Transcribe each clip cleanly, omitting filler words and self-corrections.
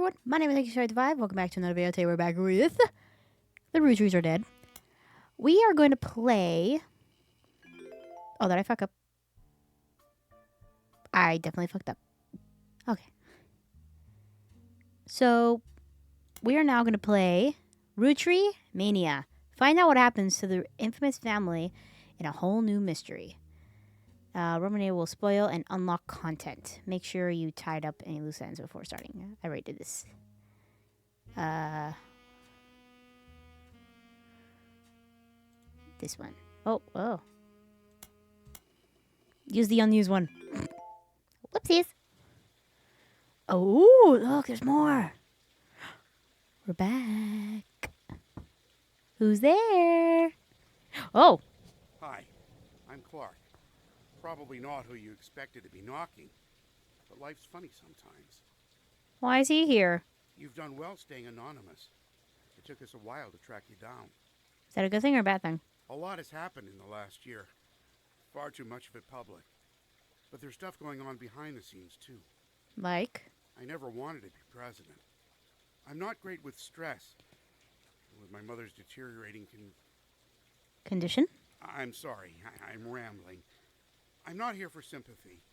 everyone, my name is Episode1. Welcome back to another video. Today we're back with The Roottrees Are Dead. We are going to play... Oh, did I fuck up? I definitely fucked up. Okay. So, we are now going to play Roottreemania. Find out what happens to the infamous family in a whole new mystery. Romania will spoil and unlock content. Make sure you tied up any loose ends before starting. I already did this. This one. Oh. Use the unused one. Whoopsies. Oh, look, there's more. We're back. Who's there? Oh. Hi, I'm Clark. Probably not who you expected to be knocking, but life's funny sometimes. Why is he here? You've done well staying anonymous. It took us a while to track you down. Is that a good thing or a bad thing? A lot has happened in the last year. Far too much of it public. But there's stuff going on behind the scenes, too. Like? I never wanted to be president. I'm not great with stress. With my mother's deteriorating Condition? I'm sorry, I'm rambling. I'm not here for sympathy.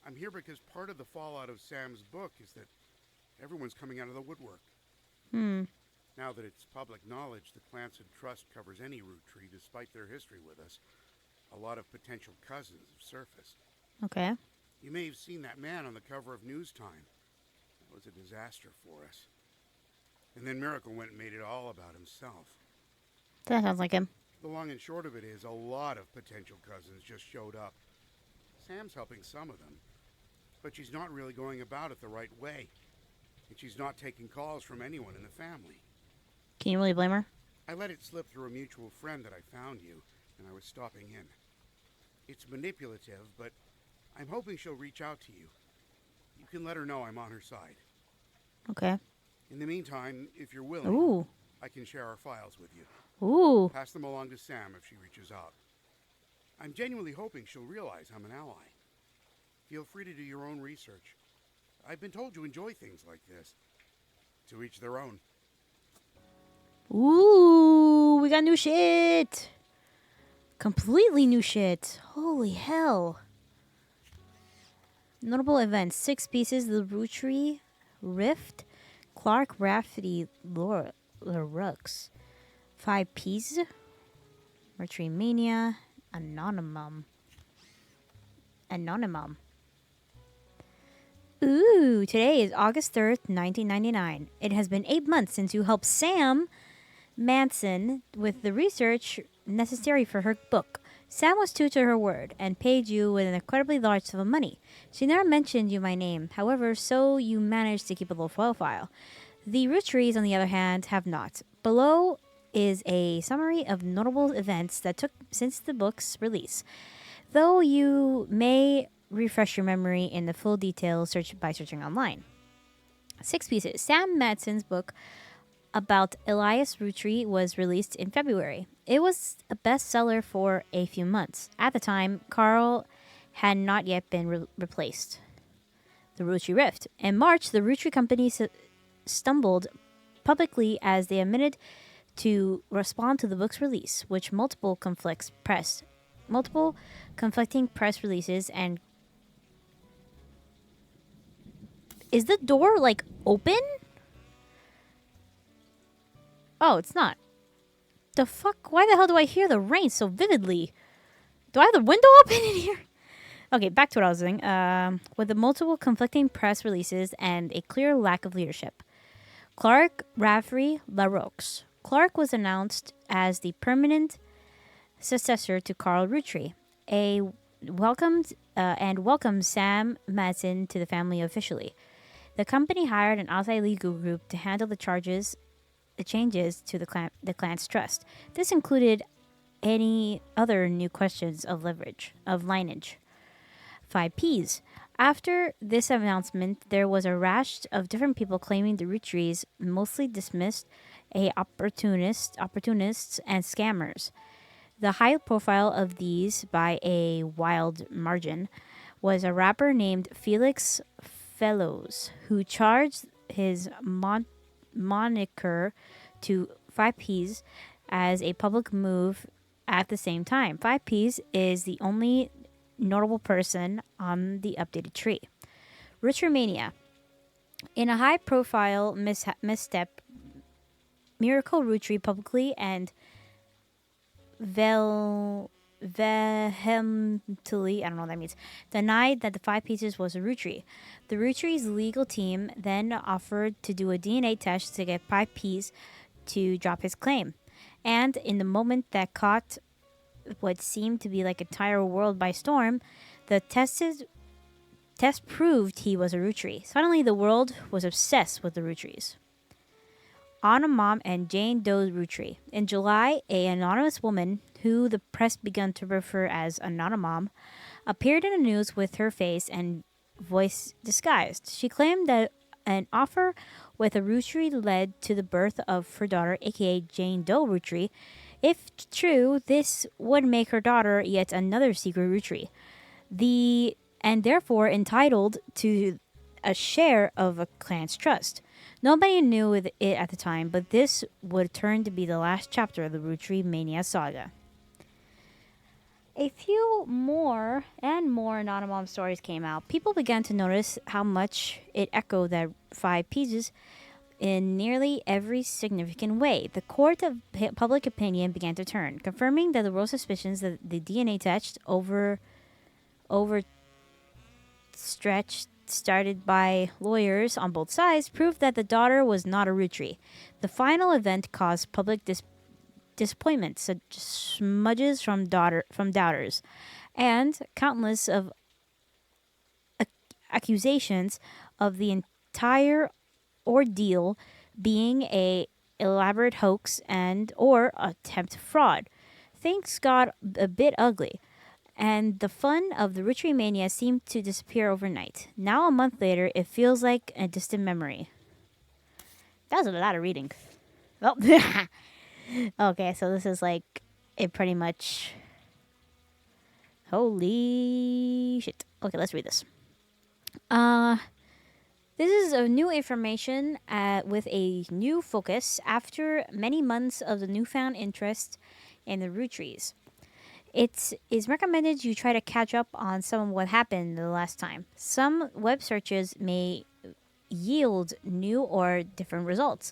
I'm here because part of the fallout of Sam's book is that everyone's coming out of the woodwork. Now that it's public knowledge, the Clanson Trust covers any Roottrie despite their history with us. A lot of potential cousins have surfaced. Okay. You may have seen that man on the cover of News Time. That was a disaster for us. And then Miracle went and made it all about himself. That sounds like him. The long and short of it is a lot of potential cousins just showed up. Sam's helping some of them, but she's not really going about it the right way. And she's not taking calls from anyone in the family. Can you really blame her? I let it slip through a mutual friend that I found you, and I was stopping in. It's manipulative, but I'm hoping she'll reach out to you. You can let her know I'm on her side. Okay. In the meantime, if you're willing, Ooh. I can share our files with you. Ooh. Pass them along to Sam if she reaches out. I'm genuinely hoping she'll realize I'm an ally. Feel free to do your own research. I've been told you enjoy things like this. To each their own. Ooh, we got new shit. Completely new shit. Holy hell. Notable events. 6 pieces. The Roottrie Rift. Clark Rafferty Larux. 5 pieces. Roottreemania. Anonymum. Ooh, today is August 3rd, 1999. It has been 8 months since you helped Sam Manson with the research necessary for her book. Sam was true to her word and paid you with an incredibly large sum of money. She never mentioned you by name, however, so you managed to keep a low profile. The Roottrees, on the other hand, have not. Below is a summary of notable events that took since the book's release. Though you may refresh your memory in the full details by searching online. 6 pieces. Sam Madson's book about Elias Roottrie was released in February. It was a bestseller for a few months. At the time, Carl had not yet been replaced. The Roottrie Rift. In March, the Roottrie company stumbled publicly as they admitted to respond to the book's release, which multiple conflicting press releases and... Is the door, like, open? Oh, it's not. The fuck? Why the hell do I hear the rain so vividly? Do I have the window open in here? Okay, back to what I was saying. With the multiple conflicting press releases and a clear lack of leadership. Clark Rafferty LaRoux. Clark was announced as the permanent successor to Carl Roottrie. Welcomed Sam Madsen to the family officially. The company hired an outside legal group to handle the changes to the clan's trust. This included any other new questions of lineage. 5 Ps. After this announcement, there was a rash of different people claiming the Roottries mostly dismissed opportunists and scammers. The high profile of these, by a wild margin, was a rapper named Felix Fellows, who charged his moniker to 5Ps as a public move at the same time. 5Ps is the only notable person on the updated tree. Roottreemania. In a high-profile misstep, Miracle Rootree publicly and vehemently, I don't know what that means, denied that the 5 Pieces was a Rootree. The Rootree's legal team then offered to do a DNA test to get 5Ps to drop his claim. And in the moment that caught what seemed to be like entire world by storm, the test proved he was a Rootree. Suddenly, the world was obsessed with the Rootrees. Anna Mom and Jane Doe's Rootree. In July, an anonymous woman, who the press began to refer as Anna Mom, appeared in the news with her face and voice disguised. She claimed that an offer with a Rootree led to the birth of her daughter, aka Jane Doe Rootree. If true, this would make her daughter yet another secret Rootree, and therefore entitled to a share of a clan's trust. Nobody knew it at the time, but this would turn to be the last chapter of the Roottreemania saga. A few more and more Anonymous stories came out. People began to notice how much it echoed that 5 Pieces in nearly every significant way. The court of public opinion began to turn, confirming that the world's suspicions that the DNA test overstretched started by lawyers on both sides proved that the daughter was not a Rootree. The final event caused public disappointment, such smudges from doubters, and countless of accusations of the entire ordeal being a elaborate hoax and or attempt fraud. Things got a bit ugly, and the fun of the Roottreemania seemed to disappear overnight. Now, a month later, it feels like a distant memory. That was a lot of reading. Oh, okay, so this is like it pretty much. Holy shit. Okay, let's read this. This is a new information with a new focus after many months of the newfound interest in the Rootrees. It is recommended you try to catch up on some of what happened the last time. Some web searches may yield new or different results,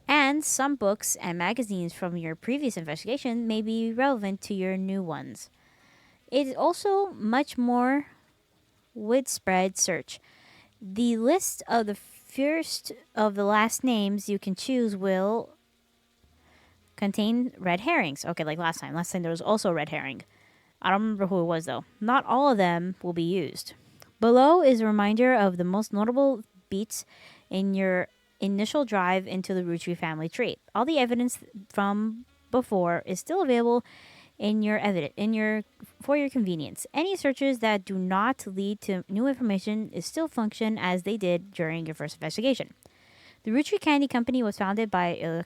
and some books and magazines from your previous investigation may be relevant to your new ones. It is also much more widespread search. The list of the first of the last names you can choose will contain red herrings. Okay, like last time. Last time there was also a red herring. I don't remember who it was though. Not all of them will be used. Below is a reminder of the most notable beats in your initial drive into the Rootree family tree. All the evidence from before is still available for your convenience. Any searches that do not lead to new information is still function as they did during your first investigation. The Rootree Candy Company was founded by,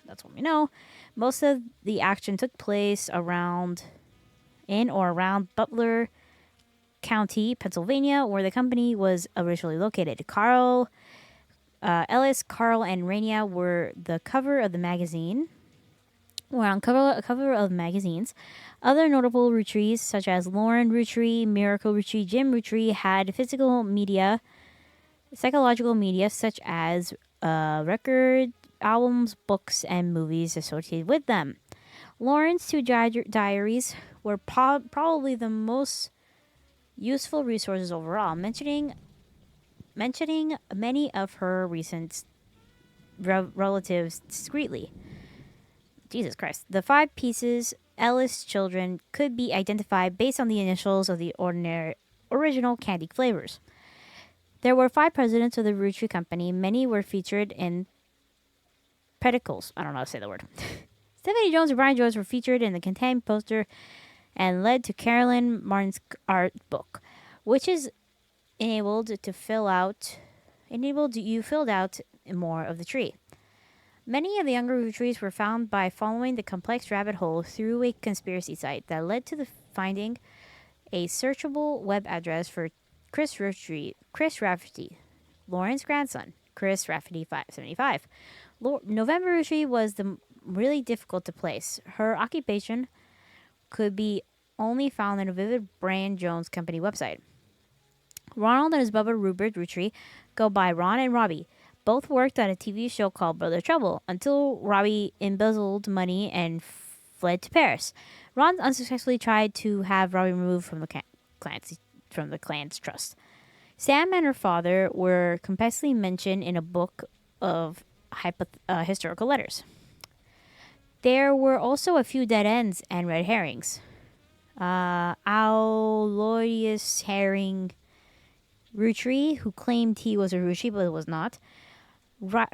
that's what we know. Most of the action took place in or around Butler County, Pennsylvania, where the company was originally located. Ellis, Carl, and Raina were the cover of the magazine. Were on cover of magazines. Other notable Rootrees, such as Lauren Rootree, Miracle Rootree, Jim Rootree, had psychological media, such as record, albums, books, and movies associated with them. Lauren's 2 diaries were probably the most useful resources overall, mentioning many of her recent relatives discreetly. Jesus Christ. The 5 Pieces Ellis children could be identified based on the initials of the original candy flavors. There were 5 presidents of the Rootree Company. Many were featured in pedicles. I don't know how to say the word. Stephanie Jones and Brian Jones were featured in the contained poster and led to Carolyn Martin's art book, which is enabled you filled out more of the tree. Many of the younger Rootrees were found by following the complex rabbit hole through a conspiracy site that led to the finding a searchable web address for Chris Rafferty, Lauren's grandson. Chris Rafferty 575. November Roottrie was really difficult to place. Her occupation could be only found in a vivid Brian Jones Company website. Ronald and his brother Rupert Roottrie go by Ron and Robbie. Both worked on a TV show called Brother Trouble until Robbie embezzled money and fled to Paris. Ron unsuccessfully tried to have Robbie removed from the clan's trust. Sam and her father were compassionately mentioned in a book of historical letters. There were also a few dead ends and red herrings. Aloysius Herring Roottrie, who claimed he was a Roottrie but was not.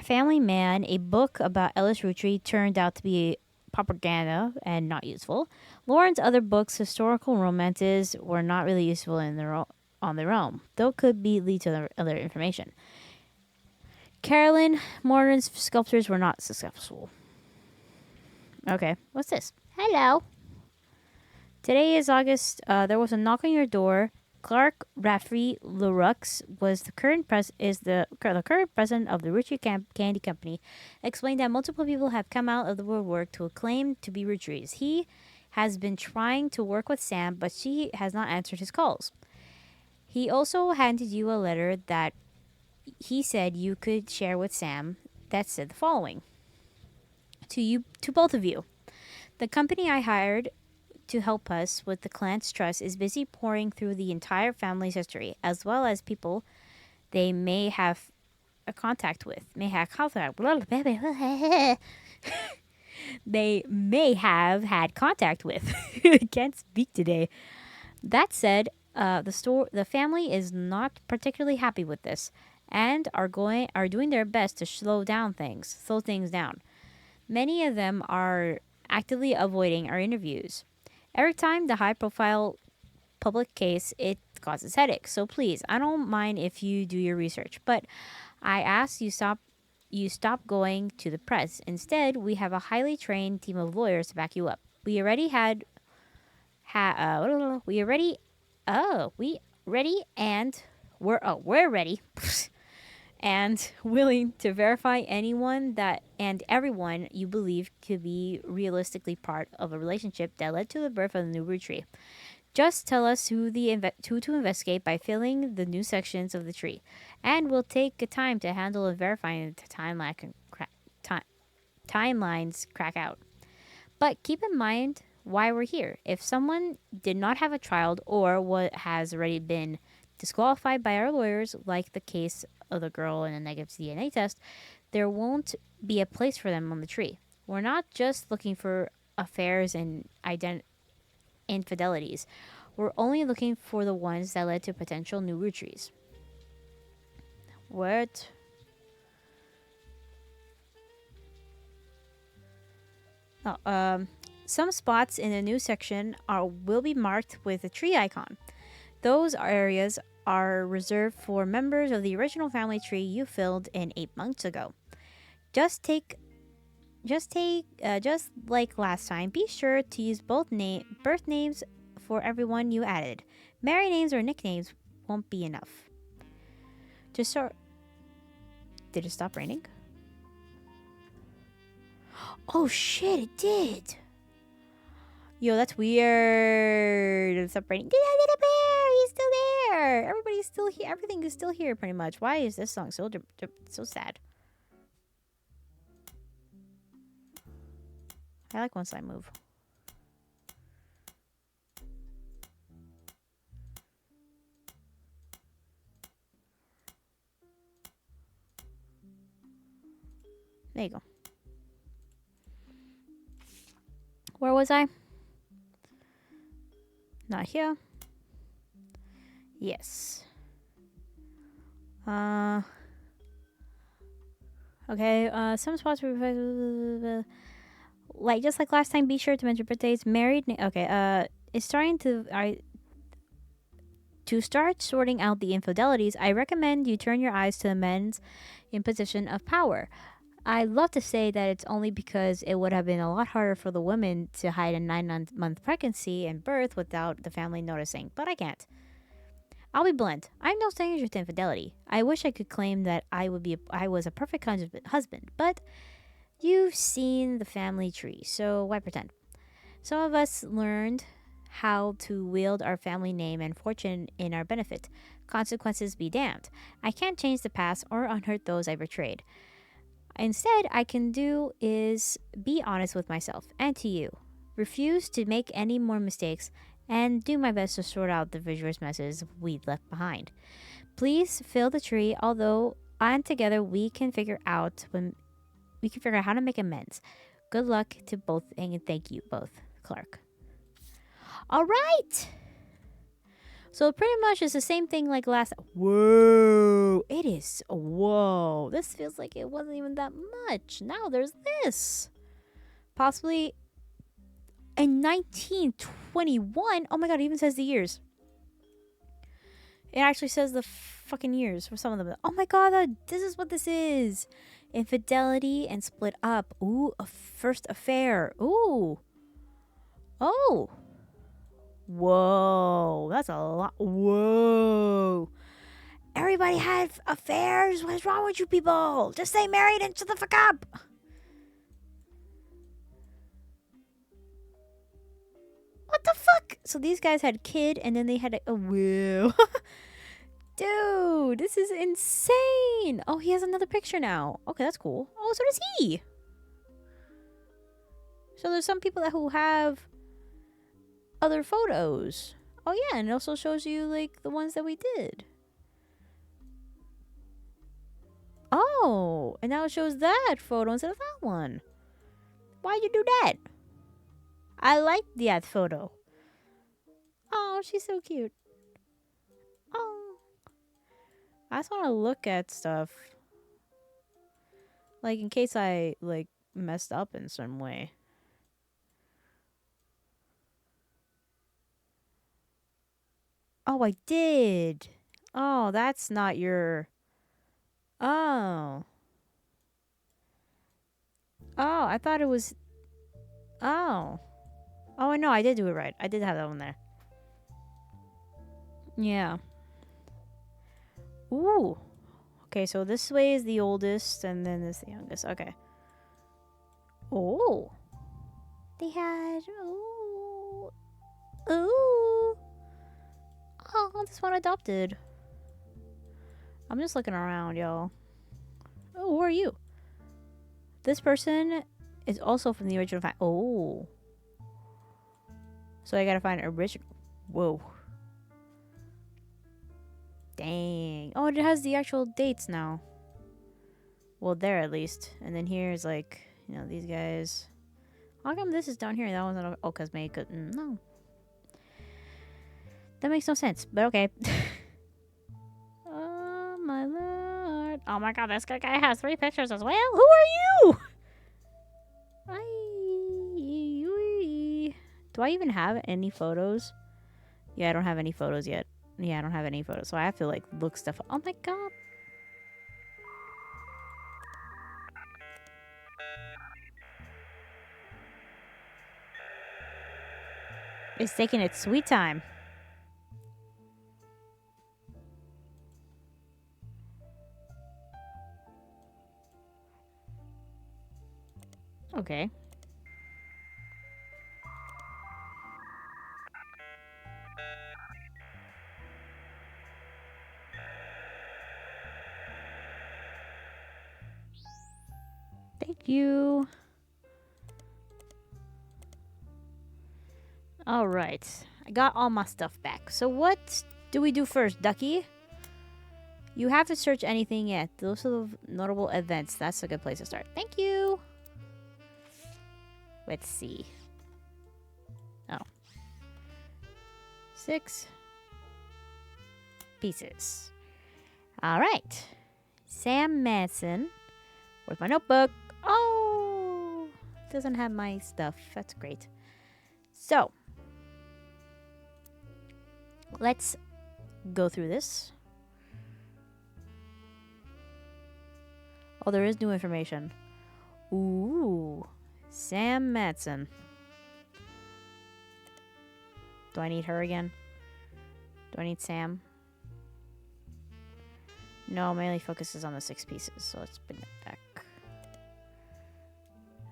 Family Man, a book about Ellis Roottrie, turned out to be propaganda and not useful. Lauren's other books, historical romances, were not really useful on their own, though could lead to other information. Carolyn Morton's sculptures were not successful. Okay, what's this? Hello. Today is August. There was a knock on your door. Clark Rafferty Leroux was the current current president of the Roottrie Candy Company. Explained that multiple people have come out of the woodwork to claim to be Roottries. He has been trying to work with Sam, but she has not answered his calls. He also handed you a letter that he said you could share with Sam that said the following. To both of you. The company I hired to help us with the clan's trust is busy pouring through the entire family's history, as well as people they may have a contact with. They may have had contact with. Can't speak today. That said, the family is not particularly happy with this, and are doing their best to slow things down. Many of them are actively avoiding our interviews. Every time the high-profile public case, it causes headaches. So please, I don't mind if you do your research, but I ask you stop going to the press. Instead, we have a highly trained team of lawyers to back you up. We're ready and willing to verify anyone and everyone you believe could be realistically part of a relationship that led to the birth of the new Roottrie. Just tell us who to investigate by filling the new sections of the tree, and we'll take a time to handle and verifying the timelines crack out. But keep in mind why we're here. If someone did not have a child or what has already been disqualified by our lawyers, like the case of the girl in a negative DNA test, there won't be a place for them on the tree. We're not just looking for affairs and infidelities. We're only looking for the ones that led to potential new Roottries. What? Some spots in the new section will be marked with a tree icon. Those areas are reserved for members of the original family tree you filled in 8 months ago. Just like last time, be sure to use both birth names for everyone you added. Married names or nicknames won't be enough. Did it stop raining? Oh shit, it did. Yo, that's weird. It's up raining. He's still there. Everybody's still here. Everything is still here, pretty much. Why is this song so sad? I like once I move. There you go. Where was I? Not here. Yes. Okay. Some spots just like last time. Be sure to mention birthdays. Married. Okay. It's starting to start sorting out the infidelities. I recommend you turn your eyes to the men in position of power. I love to say that it's only because it would have been a lot harder for the women to hide a 9-month pregnancy and birth without the family noticing, but I can't. I'll be blunt. I'm no stranger to infidelity. I wish I could claim that I was a perfect husband, but you've seen the family tree, so why pretend? Some of us learned how to wield our family name and fortune in our benefit. Consequences be damned. I can't change the past or unhurt those I betrayed. Instead, I can do is be honest with myself and to you. Refuse to make any more mistakes and do my best to sort out the vicious messes we left behind. Please fill the tree, although and together we can figure out how to make amends. Good luck to both and thank you both, Clark. All right. So pretty much it's the same thing like last. Whoa. It is. Whoa. This feels like it wasn't even that much. Now there's this. Possibly in 1921. Oh my god, it even says the years. It actually says the fucking years for some of them. Oh my god, this is what this is. Infidelity and split up. Ooh, a first affair. Ooh. Oh. Whoa, that's a lot. Whoa. Everybody had affairs? What's wrong with you people? Just stay married and shut the fuck up. What the fuck? So these guys had a kid and then they had a whoa. Dude, this is insane. Oh, he has another picture now. Okay, that's cool. Oh, so does he. So there's some people who have other photos. Oh yeah, and it also shows you like the ones that we did. Oh, and now it shows that photo instead of that one. Why'd you do that? I like that photo. Oh, she's so cute. Oh, I just want to look at stuff, like in case I like messed up in some way. Oh, I did. Oh, that's not your... Oh. Oh, I thought it was... Oh. Oh, no, I did do it right. I did have that one there. Yeah. Ooh. Okay, so this way is the oldest, and then this is the youngest. Okay. Oh. They had... Ooh. Ooh. Oh, this one adopted. I'm just looking around, y'all. Oh, who are you? This person is also from the original Oh. So I gotta find original. Whoa. Dang. Oh, it has the actual dates now. Well, there at least. And then here's like, you know, these guys. How come this is down here? That one's not... Oh, because May couldn't... No. That makes no sense, but okay. Oh, my lord. Oh my god, this guy has 3 pictures as well? Who are you? Do I even have any photos? Yeah, I don't have any photos yet. Yeah, I don't have any photos, so I have to, like, look stuff up. Oh my god. It's taking its sweet time. Okay. Thank you. All right. I got all my stuff back. So what do we do first, Ducky? You have to search anything yet. Those are the notable events. That's a good place to start. Thank you. Let's see. Oh. 6 pieces. All right. Sam Madsen. Where's my notebook? Oh, doesn't have my stuff. That's great. So, let's go through this. Oh, there is new information. Ooh, Sam Madsen. Do I need her again? Do I need Sam? No, mainly focuses on the 6 pieces, so let's bring it back.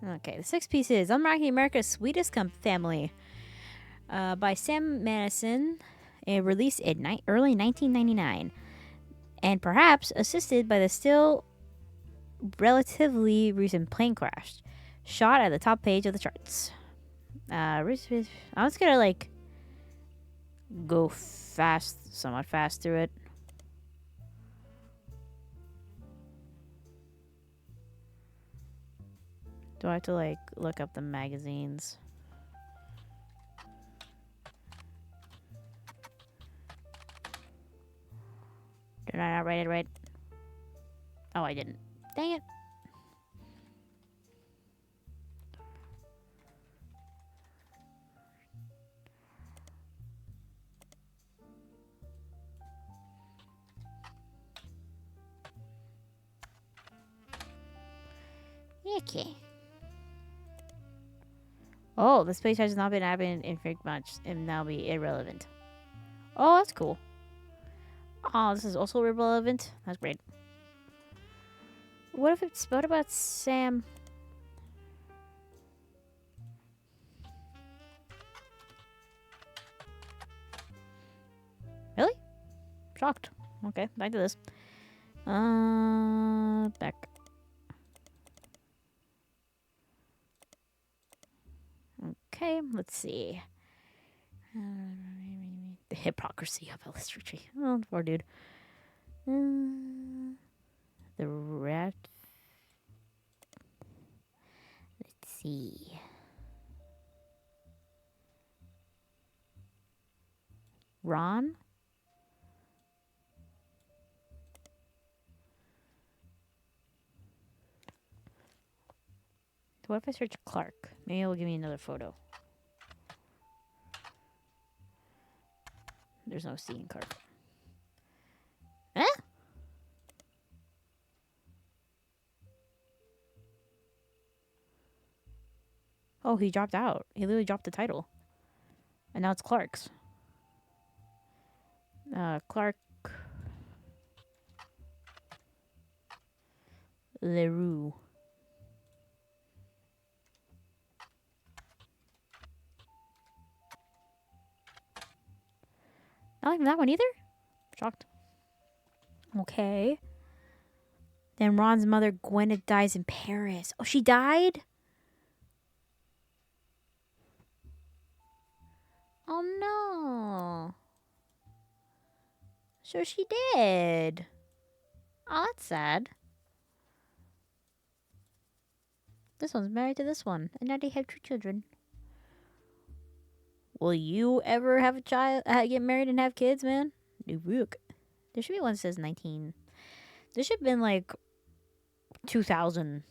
Okay, the 6 pieces. Unlocking America's Sweetest Family. By Sam Madison. Released in early 1999. And perhaps assisted by the still relatively recent plane crash. Shot at the top page of the charts. I'm just gonna, like, go somewhat fast through it. Do I have to, like, look up the magazines? Did I not write it right? Oh, I didn't. Dang it. Okay. Oh, this page has not been happening in very much and now be irrelevant. Oh, that's cool. Oh, this is also irrelevant. That's great. What about Sam? Really? Shocked. Okay, back to this. Back. Okay, let's see. The hypocrisy of illustration. Oh, poor dude. The rat. Let's see. Ron? What if I search Clark? Maybe it'll give me another photo. There's no C in Clark. Huh? Oh, he dropped out. He literally dropped the title. And now it's Clark's. Clark Leroux. Not even that one either? Shocked. Okay. Then Ron's mother, Gwyneth, dies in Paris. Oh, she died? Oh, no. So she did. Oh, that's sad. This one's married to this one. And now they have 2 children. Will you ever have a child, get married and have kids, man? No, look. There should be one that says 19. There should have been like 2000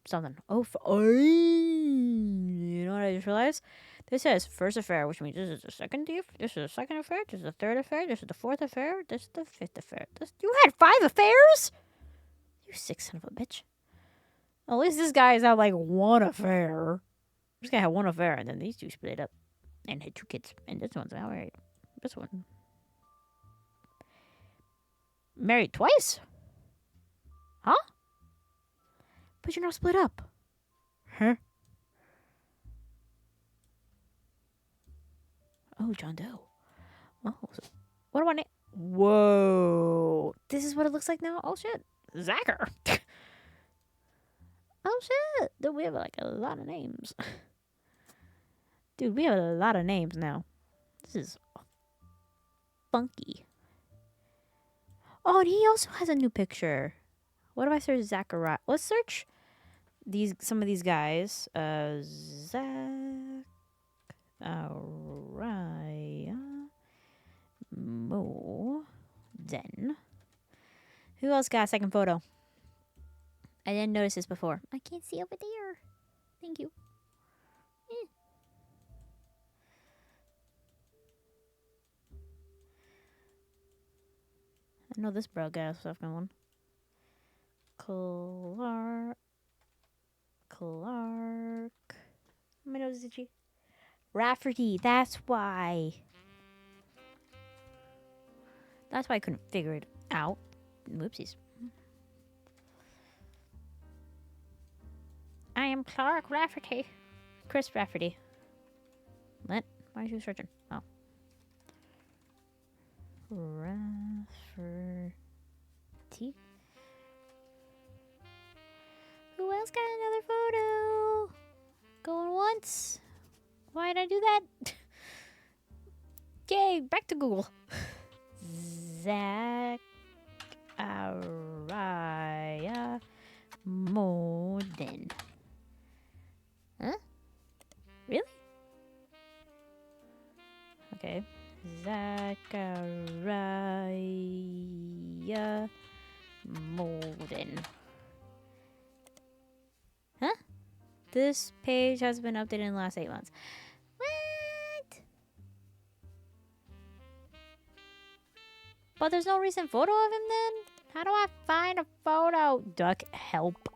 something. You know what I just realized? This says first affair, which means this is the second this is the second affair, this is the third affair, this is the 4th affair, this is the 5th affair. You had 5 affairs? You sick son of a bitch. At least this guy's had like 1 affair. This guy had 1 affair, and then these 2 split up and had 2 kids. And this one's now married. This one married twice? Huh? But you're not split up. Huh? Oh, John Doe. Oh, so what do I name? Whoa. This is what it looks like now? Oh, shit. Zacher. Oh, shit. Dude, we have like a lot of names. Dude, we have a lot of names now. This is funky. Oh, and he also has a new picture. What if I search Zachariah? Let's search some of these guys. Zachariah Moden. Who else got a second photo? I didn't notice this before. I can't see over there. Thank you. I know this bro got a second one. Clark. My nose is itchy. Rafferty, that's why. That's why I couldn't figure it out. Whoopsies. I am Clark Rafferty. Chris Rafferty. What? Why are you searching? Oh. Rafferty. Who else got another photo? Going once? Why did I do that? Yay, back to Google. Zachariah Moden. Huh? Really? Okay. Zachariah Moden. Huh? This page has been updated in the last 8 months. What? But there's no recent photo of him then? How do I find a photo? Duck, help.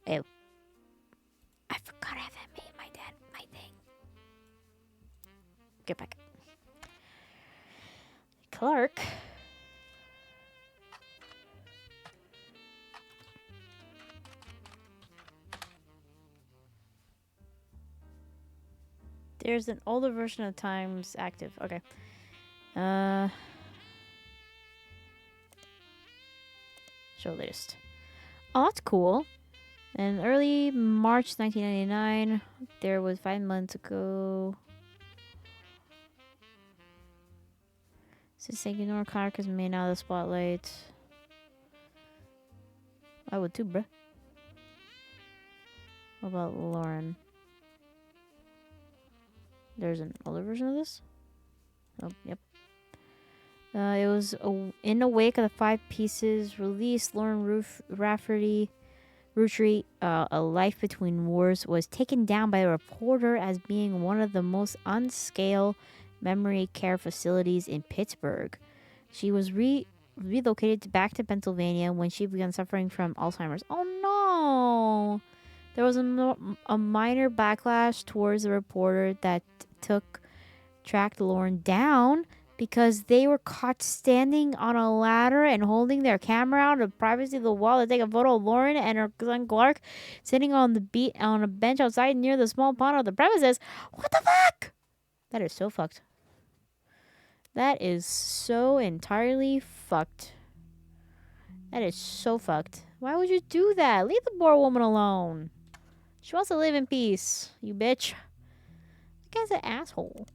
Ew. I forgot I haven't made my thing. Get back. Clark. There's an older version of Times active. Okay. Show latest. Oh, that's cool. In early March 1999, there was 5 months ago. Since ignore Clark is made out of the spotlight. I would too, bruh. What about Lauren? There's an older version of this? Oh, yep. It was in the wake of the 5 pieces release. Lauren Rafferty, Roottrees, A Life Between Wars, was taken down by a reporter as being one of the most unscale memory care facilities in Pittsburgh. She was relocated back to Pennsylvania when she began suffering from Alzheimer's. Oh no! There was a minor backlash towards the reporter that tracked Lauren down because they were caught standing on a ladder and holding their camera out of the privacy of the wall to take a photo of Lauren and her son Clark sitting on a bench outside near the small pond of the premises. What the fuck? That is so fucked. That is so entirely fucked. That is so fucked. Why would you do that? Leave the poor woman alone. She wants to live in peace, you bitch. That guy's an asshole.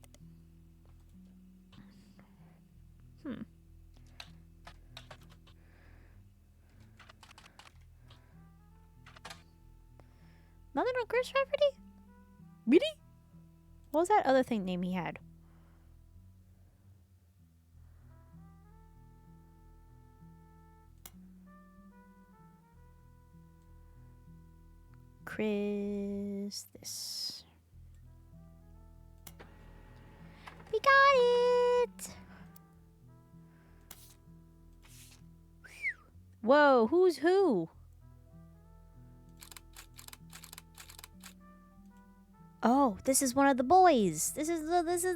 Nothing on Chris Rafferty? Really? What was that other thing name he had? Chris this. We got it! Whoa, who's who? Oh, this is one of the boys. This is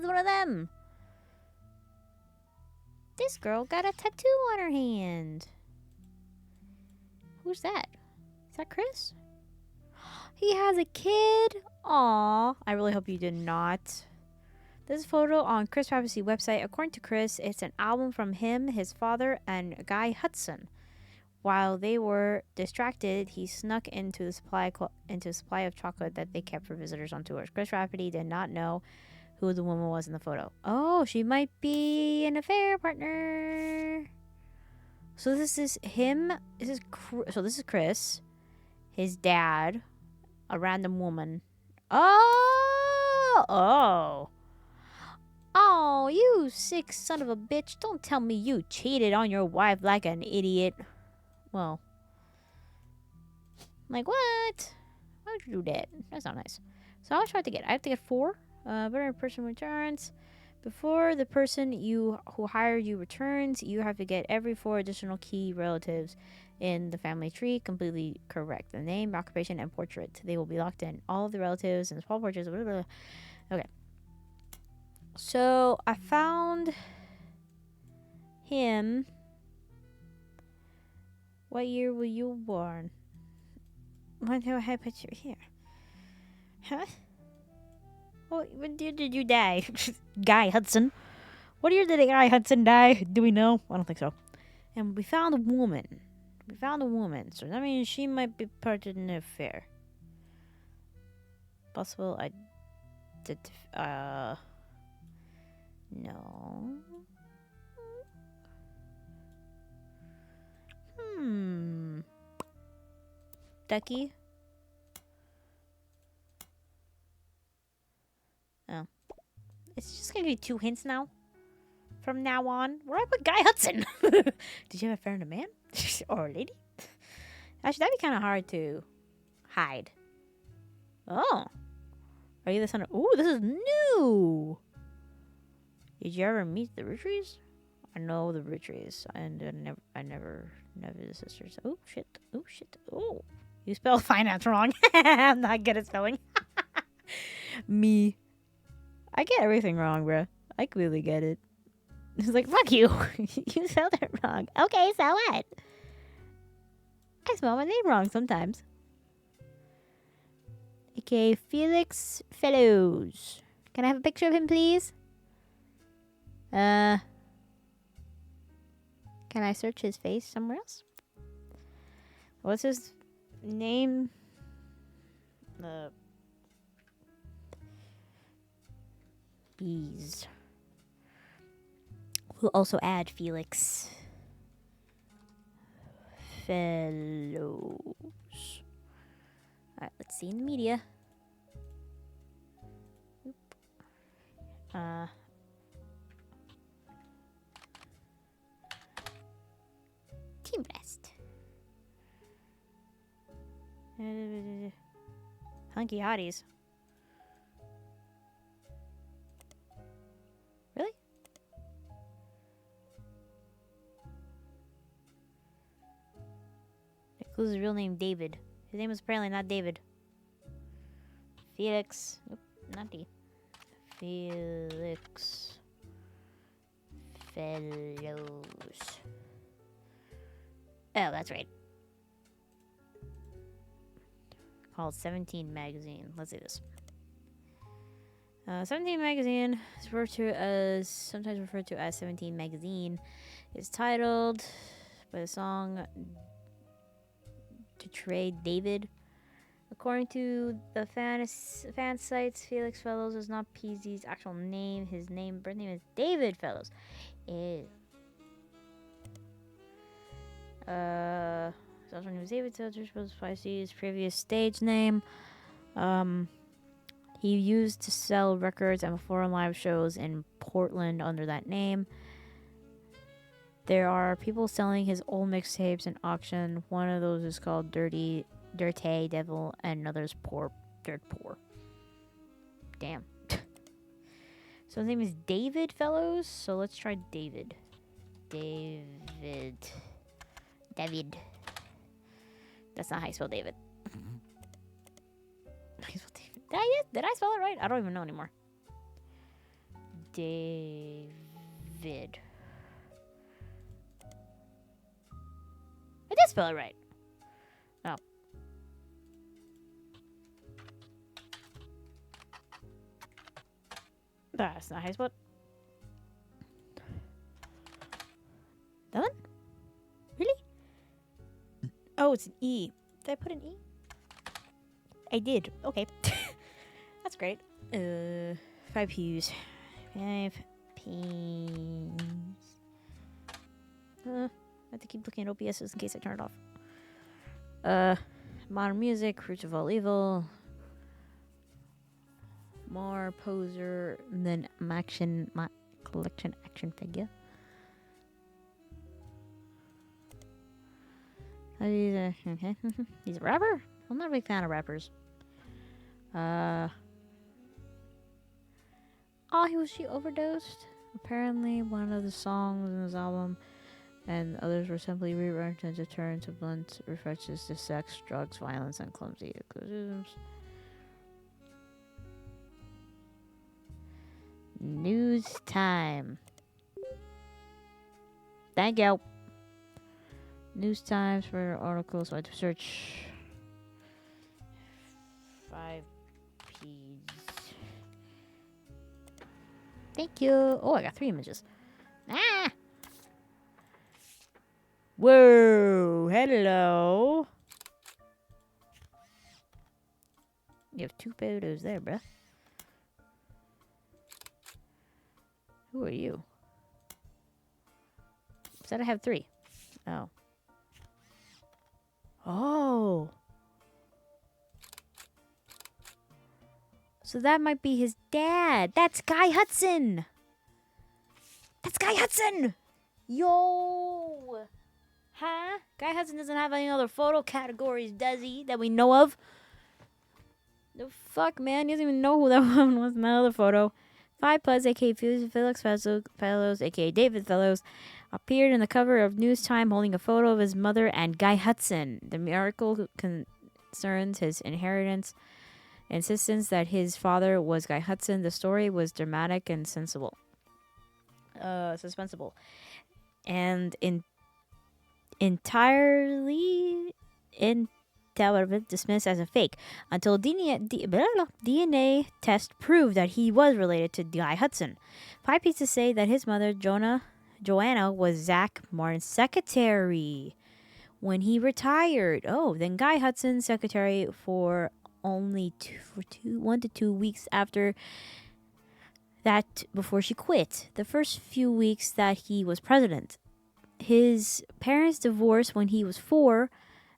one of them. This girl got a tattoo on her hand. Who's that? Is that Chris? He has a kid. Aw, I really hope you did not. This photo on Chris Rafferty's website. According to Chris, it's an album from him, his father, and Guy Hudson. While they were distracted, he snuck into the supply of chocolate that they kept for visitors on tours. Chris Rafferty did not know who the woman was in the photo. Oh, she might be an affair partner. So this is him. This is Chris, his dad, a random woman. Oh, you sick son of a bitch! Don't tell me you cheated on your wife like an idiot. Well, like what? Why would you do that? That's not nice. So how much do I have to get? I have to get 4. Better person returns. Before the person who hired you returns, you have to get every 4 additional key relatives in the family tree completely correct. The name, occupation, and portrait. They will be locked in. All of the relatives and small portraits. Blah, blah, blah. Okay. So I found him. What year were you born? When do I have a picture here? Huh? What year did you die? Guy Hudson. What year did the guy Hudson die? Do we know? I don't think so. And we found a woman. So that means she might be part of an affair. Possible no. Ducky? Oh. It's just gonna be 2 hints now. From now on. Where I put Guy Hudson? Did you have a friend, a man? Or a lady? Actually, that'd be kind of hard to hide. Oh. Are you the son of... Ooh, this is new! Did you ever meet the Roottrees? I know the Roottrees. I never the sisters. Oh, shit. Oh. You spelled finance wrong. I'm not good at spelling. Me. I get everything wrong, bruh. I clearly get it. It's like, fuck you. You spelled it wrong. Okay, so what? I spell my name wrong sometimes. Okay, Felix Fellows. Can I have a picture of him, please? Can I search his face somewhere else? What's his name? Bees. We'll also add Felix Fellows. Alright, let's see in the media. Team Blast. Hunky Hotties. Really? That clues his real name, David. His name was apparently not David. Felix. Nope, not D. Felix Fellows. Oh, that's right. Called 17 Magazine. Let's see this. 17 Magazine is sometimes referred to as 17 Magazine. It's titled by the song "To Trade David." According to the fan sites, Felix Fellows is not PZ's actual name. His birth name is David Fellows. His also name is David Fellows, was Pisces' previous stage name. He used to sell records and perform live shows in Portland under that name. There are people selling his old mixtapes in auction. One of those is called Dirty Devil, and another's Dirt Poor. Damn. So his name is David Fellows. So let's try David. David. That's not how you spell David. Did I spell it right? I don't even know anymore. David. I did spell it right. Oh. That's not how you spell it. That one? Really? Oh, it's an E. Did I put an E? I did. Okay. That's great. 5 P's. 5 P's. I have to keep looking at OBSs in case I turn it off. Modern music, Roots of All Evil. More Poser, and then my collection action figure. He's a rapper? I'm not a big fan of rappers. She overdosed. Apparently, one of the songs in his album and others were simply rewritten to deter to blunt references to sex, drugs, violence, and clumsy euphemisms. News time. Thank you. News times for articles. So I have to search 5Ps. Thank you. Oh, I got 3 images. Ah! Whoa. Hello. You have 2 photos there, bruh. Who are you? Said I have 3. Oh. Oh. So that might be his dad. That's Guy Hudson. That's Guy Hudson. Yo. Huh? Guy Hudson doesn't have any other photo categories, does he? That we know of? The fuck, man? He doesn't even know who that one was in that other photo. 5Plus, a.k.a. Felix Fellows, a.k.a. David Fellows, appeared in the cover of News Time holding a photo of his mother and Guy Hudson. The miracle concerns his inheritance, insistence that his father was Guy Hudson. The story was dramatic and suspenseful. And entirely dismissed as a fake until DNA test proved that he was related to Guy Hudson. 5 pieces say that his mother, Joanna, was Zach Martin's secretary when he retired. Oh, then Guy Hudson's secretary for only 1 to 2 weeks after that, before she quit. The first few weeks that he was president. His parents divorced when he was 4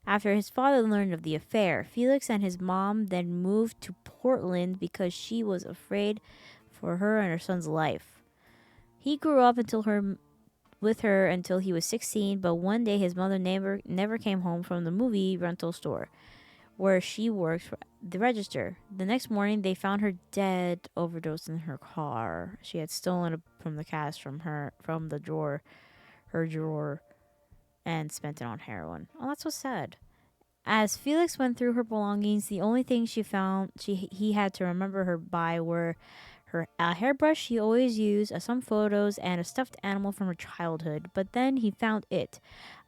after his father learned of the affair. Felix and his mom then moved to Portland because she was afraid for her and her son's life. He grew up with her until he was 16, but one day his mother never came home from the movie rental store where she worked for the register. The next morning, they found her dead, overdosed in her car. She had stolen from the cash from her drawer, and spent it on heroin. Oh, that's so sad. As Felix went through her belongings, the only thing he had to remember her by were a hairbrush she always used, some photos, and a stuffed animal from her childhood. But then he found it.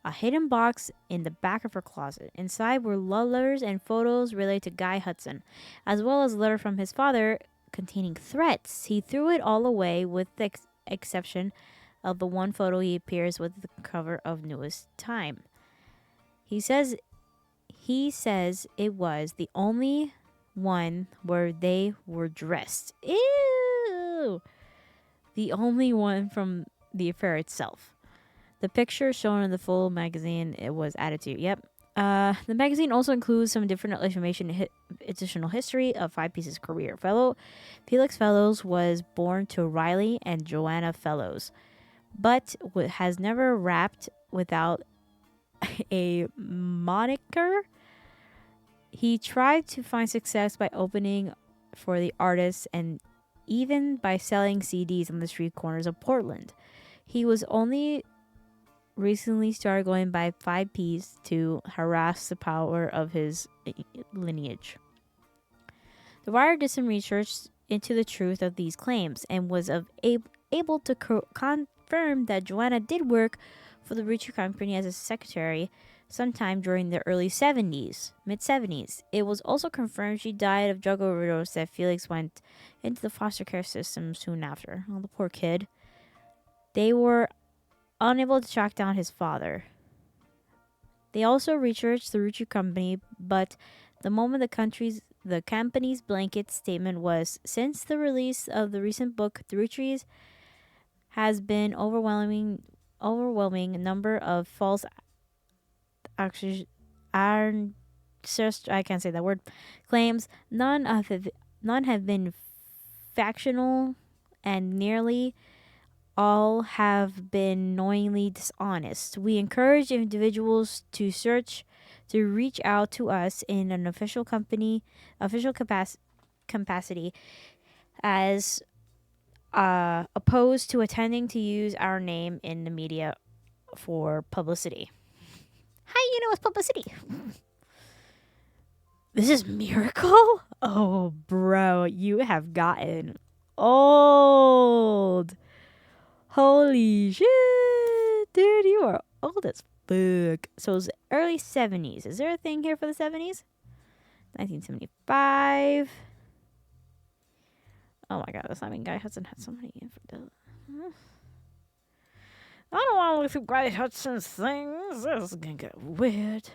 A hidden box in the back of her closet. Inside were love letters and photos related to Guy Hudson, as well as a letter from his father containing threats. He threw it all away with the exception of the one photo he appears with the cover of Newest Time. He says it was the only one where they were dressed. Ew! The only one from the affair itself. The picture shown in the full magazine, it was added to. Yep. The magazine also includes some different additional history of 5 Pieces' career. Felix Fellows was born to Riley and Joanna Fellows, but has never rapped without a moniker. He tried to find success by opening for the artists and even by selling CDs on the street corners of Portland. He was only recently started going by 5Ps to harass the power of his lineage. The Wire did some research into the truth of these claims and was able to confirm that Joanna did work for the Roottrees company as a secretary sometime during the mid-70s. It was also confirmed she died of drug overdose, that Felix went into the foster care system soon after. Oh, the poor kid. They were unable to track down his father. They also researched the Roottrees company, but the moment the company's blanket statement was, since the release of the recent book, the Roottrees has been overwhelming number of false I can't say that word, claims. None have been factional, and nearly all have been knowingly dishonest. We encourage individuals to reach out to us in an official capacity as opposed to attending to use our name in the media for publicity. How you know it's publicity? This is Miracle? Oh, bro, you have gotten old. Holy shit, dude, you are old as fuck. So it's early 70s. Is there a thing here for the 70s? 1975. Oh my god, I mean, Guy Hudson had so many I don't want to look through Guy Hudson's things. This is gonna get weird.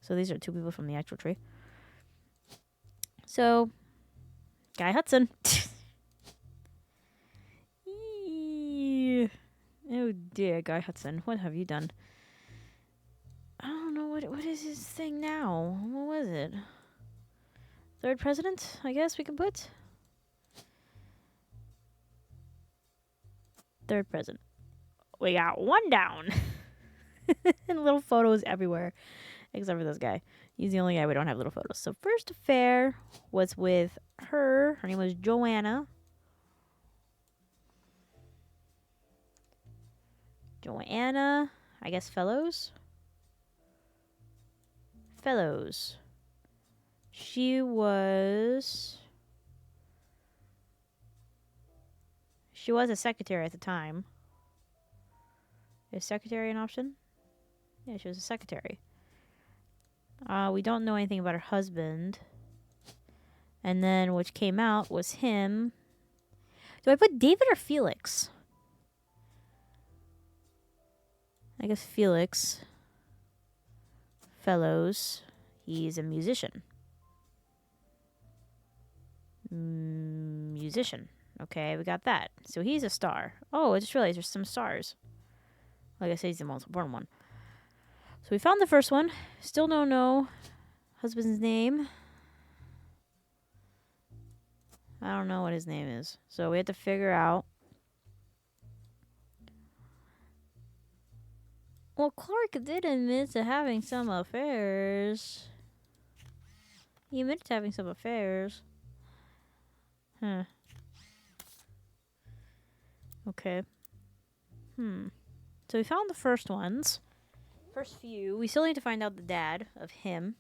So these are two people from the actual tree. So, Guy Hudson. Oh dear, Guy Hudson, what have you done? I don't know, what is his thing now? What was it? Third president, I guess we can put? Third president. We got one down. And little photos everywhere. Except for this guy. He's the only guy we don't have little photos. So first affair was with her. Her name was Joanna. Joanna, I guess Fellows. She was a secretary at the time. Is secretary an option? Yeah, she was a secretary. We don't know anything about her husband. And then which came out was him. Do I put David or Felix? I guess Felix. Fellows. He's a musician. Musician. Okay, we got that. So he's a star. Oh, I just realized there's some stars. Like I said, he's the most important one. So we found the first one. Still don't know husband's name. I don't know what his name is. So we had to figure out. Well, Clark did admit to having some affairs. He admitted to having some affairs. Huh. Okay. So we found the first ones. First few. We still need to find out the dad of him.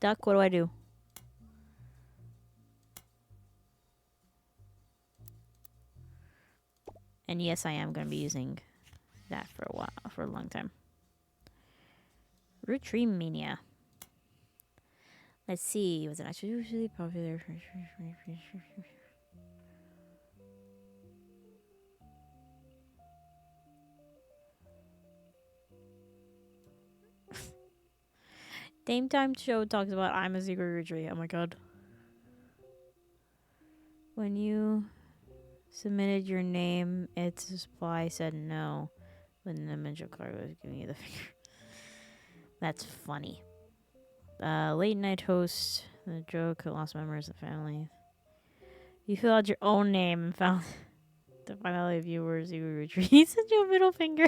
Duck, what do I do? And yes, I am going to be using that for a while, for a long time. Roottreemania. Let's see. Was it actually usually popular? Dame Time Show talks about I'm a secret Rootree. Oh my god. When you submitted your name, its supply said no. When the image of Clark was giving you the finger. That's funny. Late night host. The joke lost members of the family. You fill out your own name and found to find out if you were a secret Rootree. He sent you a middle finger.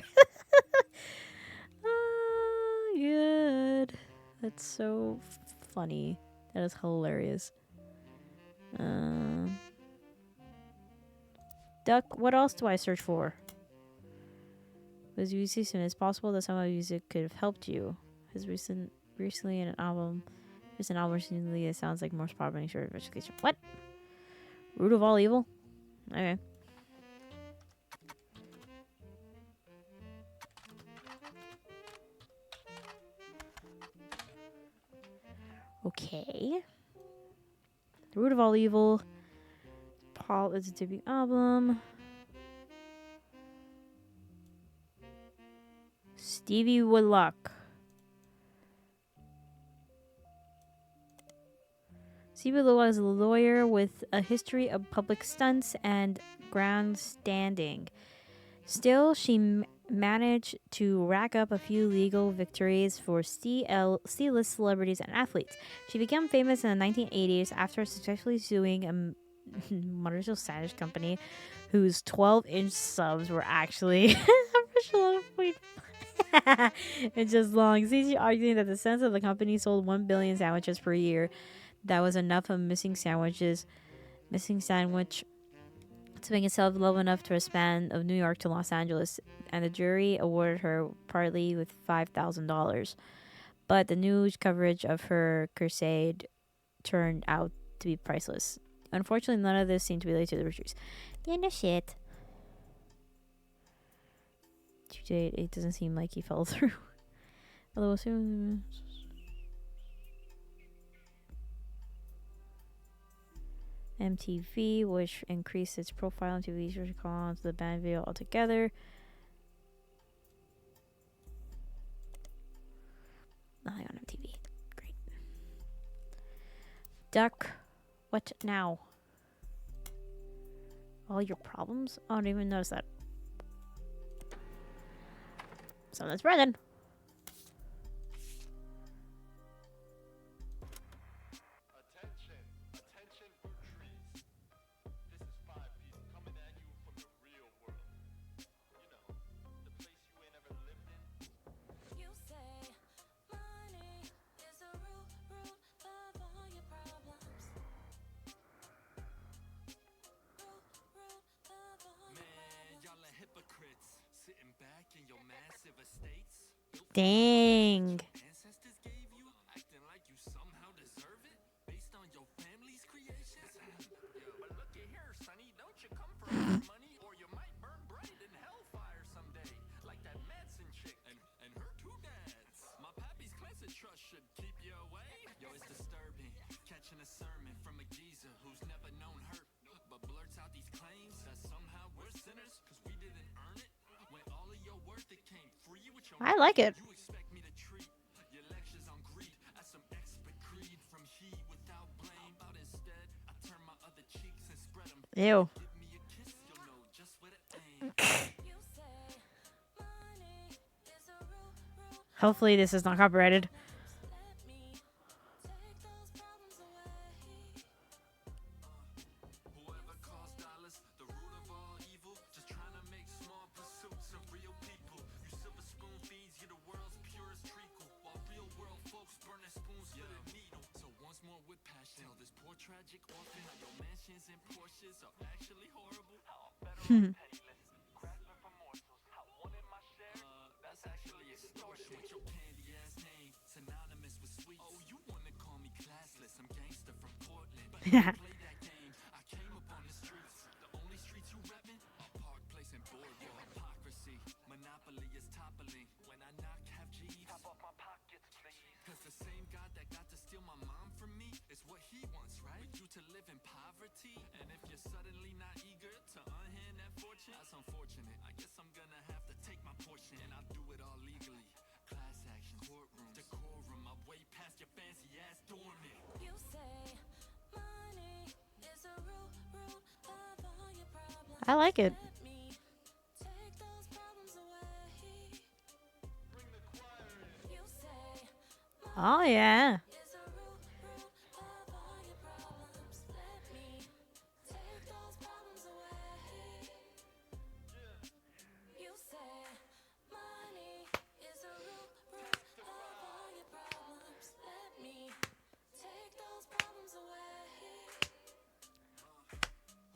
Oh, good. That's so funny. That is hilarious. Duck, what else do I search for? Was musician? It's possible that some of his music could have helped you. His recently in an album recently, it sounds like most probably short of education. What? Root of all evil? Okay. Okay. The root of all evil. Paul is a debut album. Stevie Woodlock. Stevie Woodlock is a lawyer with a history of public stunts and grandstanding. Still, she managed to rack up a few legal victories for C-list celebrities and athletes. She became famous in the 1980s after successfully suing a Marshall Sanders company whose 12-inch subs were actually inches long. She arguing that the sense of the company sold 1 billion sandwiches per year. That was enough of missing sandwich to make itself low enough to a span of New York to Los Angeles, and the jury awarded her partly with $5,000. But the news coverage of her crusade turned out to be priceless. Unfortunately, none of this seemed to relate to the Roottrees. Yeah, no shit. Today, it doesn't seem like he fell through. Although soon. MTV, which increased its profile on TV, to call on to the band video altogether. Nothing on MTV. Great. Duck. What now? All your problems? I don't even notice that. Someone's breathing. Attention, attention, Roottrees. This is 5 people coming at you from the real world. You know, the place you ain't ever lived in. You say money is the root of all your problems. Man, y'all are hypocrites. Sitting back in your massive estates. Dang. Ancestors gave you, acting like you somehow deserve it, based on your family's creations. Yo, but look at here, sonny, don't you come for our money, or you might burn bright in hellfire someday, like that Madsen chick and her two dads. My pappy's cleansing trust should keep you away. Yo, it's disturbing, catching a sermon from a geezer who's never known hurt, but blurts out these claims that somehow we're sinners, cause we didn't earn it. When all of your worth it came free with your I like it. you expect me to treat your lectures on greed as some expert creed from he without blame. But instead, I turn my other cheeks and spread them. Ew. Give me a kiss, you'll know just where to aim. You say money is the root. Hopefully, this is not copyrighted. Let me take those problems away. Whoever calls dollars the root of all evil, just trying to make small pursuits of real people. You silver spoon feeds you the world's purest treacle, while real world folks burning spoons for the needle. So once more with passion, tell this poor tragic orphan how your mansions and Porsches are actually horrible. How I'm better off penniless, grasping for morsels. How wanting my share, that's actually extortion. With your candy ass name, synonymous with sweets. Oh, you wanna call me classless? I'm gangster from Portland. But I play that game. I came up on the streets. The only streets you reppin' are Park Place and Boardwalk. Hypocrisy, monopoly is toppling. When I knock, have G's. Top off my pockets, please. Cause the same God that got to steal my mom from me is what he wants, right? For you to live in poverty. And if you're suddenly not eager to unhand that fortune, that's unfortunate. I guess I'm gonna have to take my portion, and I'll do it all legally. Class action, courtroom, decorum. I'm way past your fancy ass dormant. You say money is the root of all your problems. I like it. Let me take those problems away. Bring the choir in. You say Oh, yeah. is the root of all your problems. Let me take those problems away. You say money is the root of all your problems. Let me take those problems away.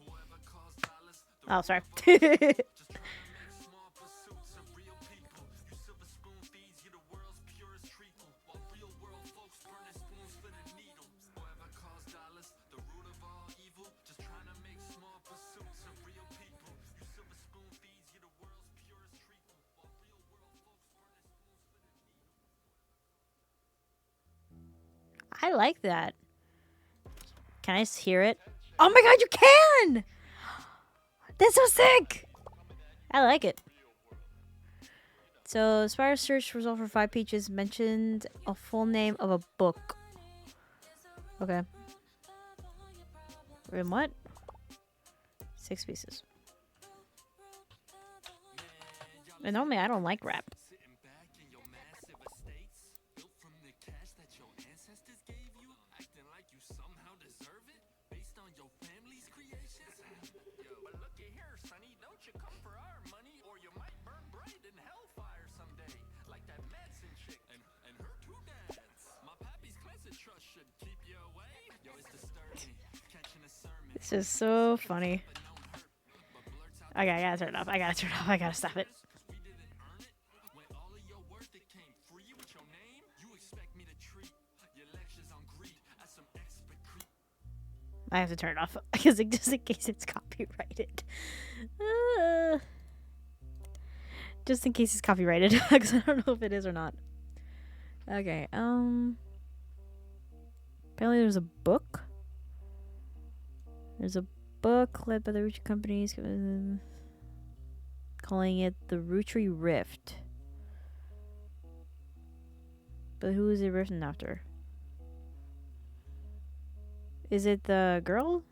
Whoever calls dollars the Oh, sorry. just trying to make small pursuits of real people. You silver spoon feeds you the world's purest treacle, while real world folks burning spoons for the needle. Whoever calls dollars the root of all evil, just trying to make small pursuits of real people. You silver spoon feeds you the world's purest treacle, while real world folks burning spoons for the needle. I like that. Can I just hear it? Oh my god, you can! That's so sick! I like it. So, Spire's search result for 5 pages mentioned a full name of a book. Okay. In what? 6 pieces. And normally I don't like rap. Sitting back in your massive estates, built from the cash that your ancestors gave you, acting like you somehow deserve it, based on your family's creations. Yo, but look at here, sonny, don't you come for our money, or you might burn bright in hellfire someday, like that Madsen chick and her two dads. My pappy's cleansing trust should keep you away. Yo, it's disturbing, catching a sermon. This is so funny. Okay, I gotta turn it off. I gotta stop it. We didn't earn it. When all of your worth it came free with your name, you expect I have to turn it off because just in case it's copyrighted. Just in case it's copyrighted because I don't know if it is or not. Okay. Apparently there's a book. There's a book led by the Roottrees companies calling it the Roottrees Rift. But who is it written after? Is it the girl?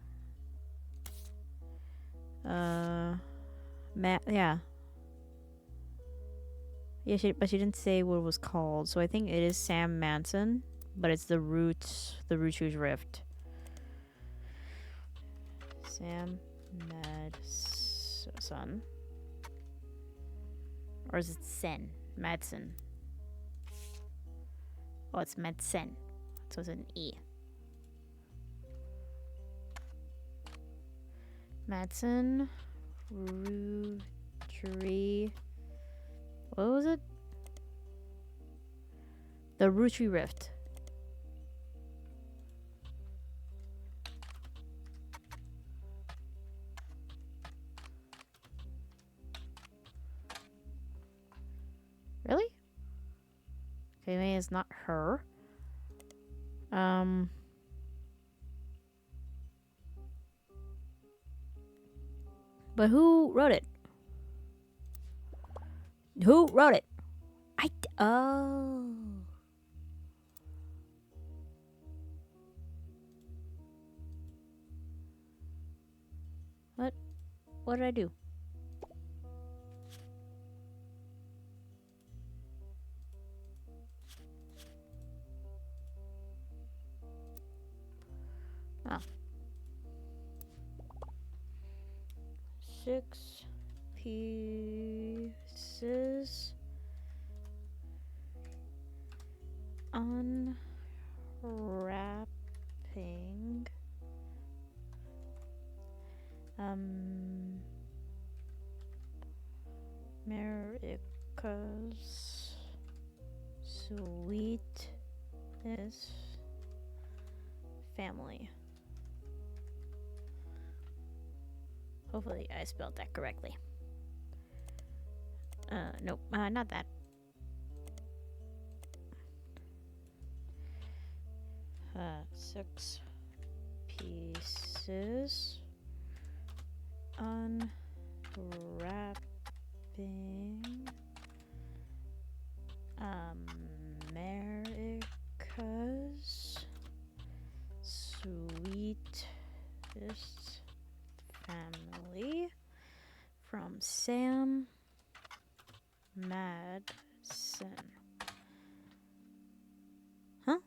Yeah. Yeah, but she didn't say what it was called, so I think it is Sam Manson, but it's the Roottrees Rift. Sam Madsen. Or is it Sen? Madsen. Oh, it's Madsen. So it's an E. Madsen. Roottrees. What was it? The Roottrees Rift. Really? Okay, maybe it's not her. But who wrote it? Who wrote it? Oh. What did I do? Oh. 6 pieces unwrapping America's sweetest family. Hopefully I spelled that correctly. Nope, not that. Six pieces unwrapping America's sweetest family from Sam Madsen. Huh?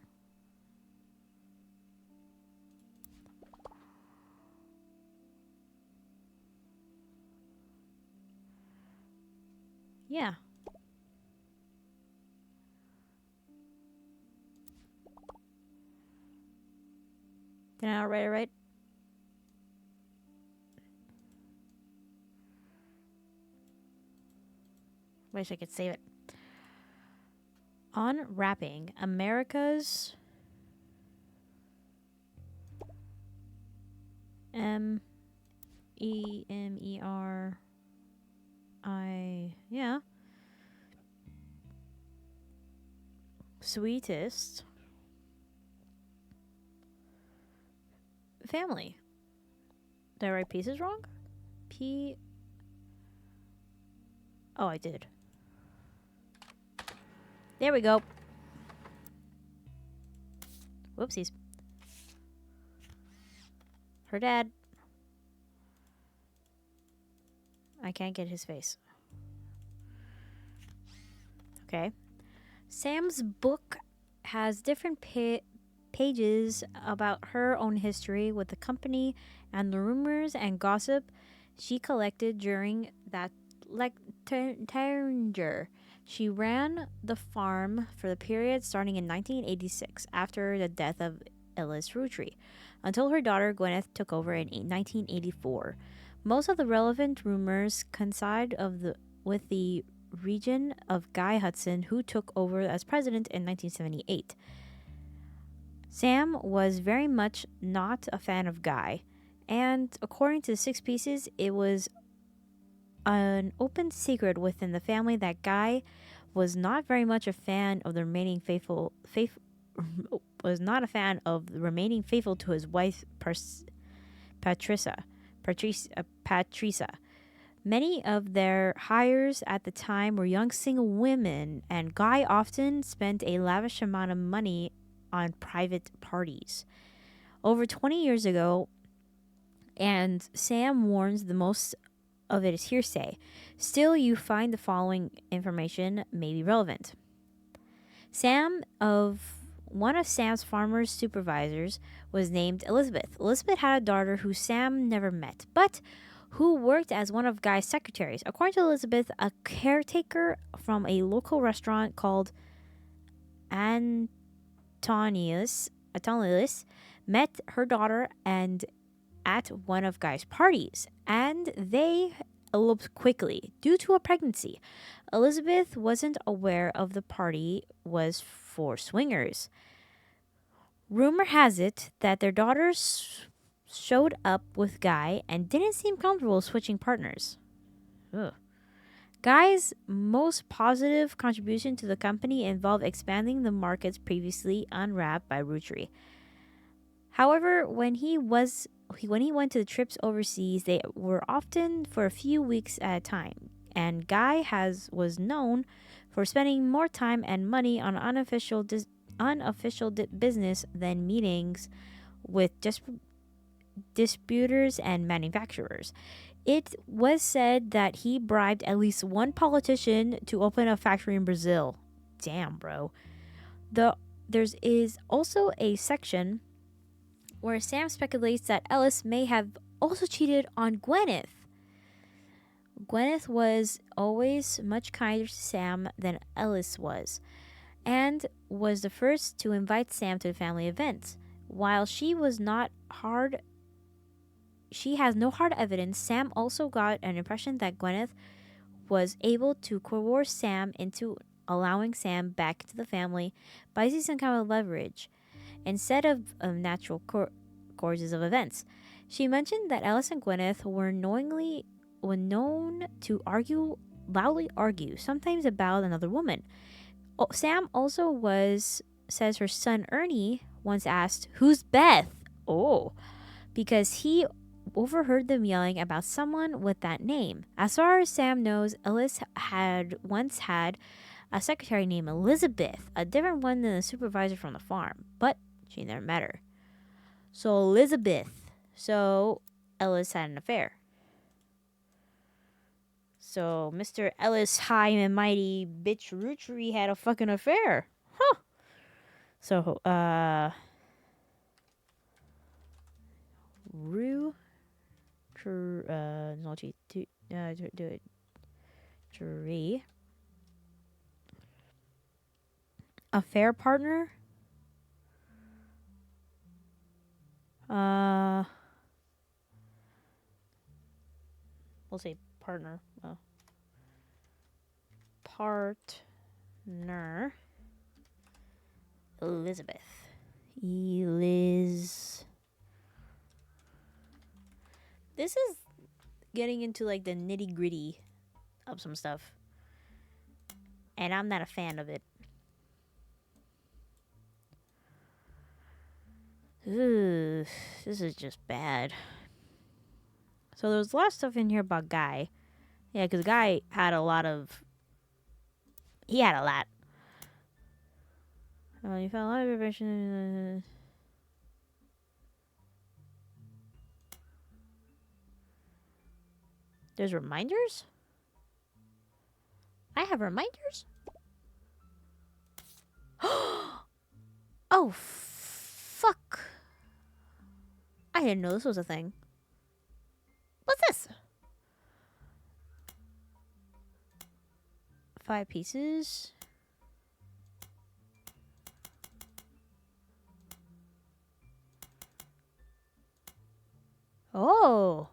Yeah. Did I not write it right? Wish I could save it. Unwrapping America's yeah. Sweetest family. Did I write pieces wrong? Oh, I did. There we go. Whoopsies. Her dad. I can't get his face. Okay. Sam's book has different pages about her own history with the company and the rumors and gossip she collected during that tenure. She ran the farm for the period starting in 1986 after the death of Ellis Roottrees until her daughter Gwyneth took over in 1984. Most of the relevant rumors coincide with the region of Guy Hudson, who took over as president in 1978. Sam was very much not a fan of Guy, and according to the Six Pieces, it was an open secret within the family that Guy was not very much a fan of the remaining was not a fan of remaining faithful to his wife Patricia. Many of their hires at the time were young single women, and Guy often spent a lavish amount of money on private parties. Over 20 years ago, and Sam warns the most of it is hearsay. Still, you find the following information may be relevant. One of Sam's farmer's supervisors was named Elizabeth. Elizabeth had a daughter who Sam never met, but who worked as one of Guy's secretaries. According to Elizabeth, a caretaker from a local restaurant called Antonius met her daughter and at one of Guy's parties, and they eloped quickly due to a pregnancy. Elizabeth wasn't aware of the party was for swingers. Rumor has it that their daughters showed up with Guy and didn't seem comfortable switching partners. Ugh. Guy's most positive contribution to the company involved expanding the markets previously unwrapped by Roottrees. However, when he went to the trips overseas, they were often for a few weeks at a time, and Guy was known for spending more time and money on unofficial business than meetings with distributors and manufacturers. It was said that he bribed at least one politician to open a factory in Brazil. Damn, bro. There is also a section where Sam speculates that Ellis may have also cheated on Gwyneth. Gwyneth was always much kinder to Sam than Ellis was, and was the first to invite Sam to the family events. While she has no hard evidence, Sam also got an impression that Gwyneth was able to coerce Sam into allowing Sam back to the family by using some kind of leverage instead of natural courses of events. She mentioned that Ellis and Gwyneth were known to loudly argue, sometimes about another woman. Sam also says her son Ernie once asked, "Who's Beth?" Oh, because he overheard them yelling about someone with that name. As far as Sam knows, Ellis had once had a secretary named Elizabeth, a different one than the supervisor from the farm, but she never met her. So Ellis had an affair. So Mr. Ellis High and Mighty Bitch Roottrees had a fucking affair. Huh. So, Roottrees. Affair partner? We'll say partner. Partner. Elizabeth. This is getting into like the nitty gritty of some stuff, and I'm not a fan of it. Ugh, this is just bad. So there's a lot of stuff in here about Guy. Yeah, because Guy had a lot. You found a lot of information. There's reminders? I have reminders? Oh, fuck. I didn't know this was a thing. What's this? 5 pieces. Oh.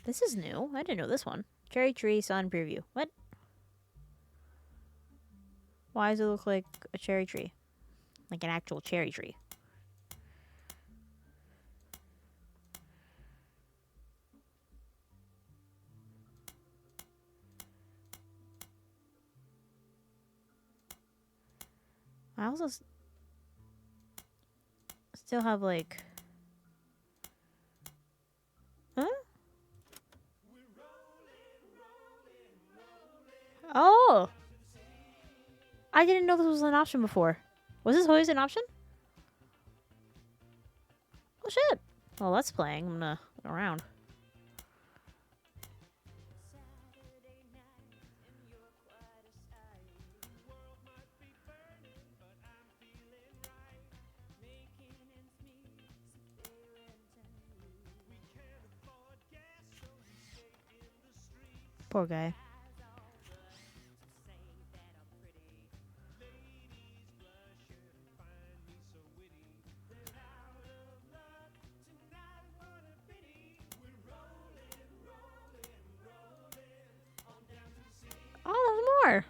This is new. I didn't know this one. Cherry tree sun preview. What? Why does it look like a cherry tree? Like an actual cherry tree. I also still have like... Huh? Oh! I didn't know this was an option before. Was this always an option? Oh shit. Well, that's playing. I'm gonna look around. Poor guy. Oh, there's more.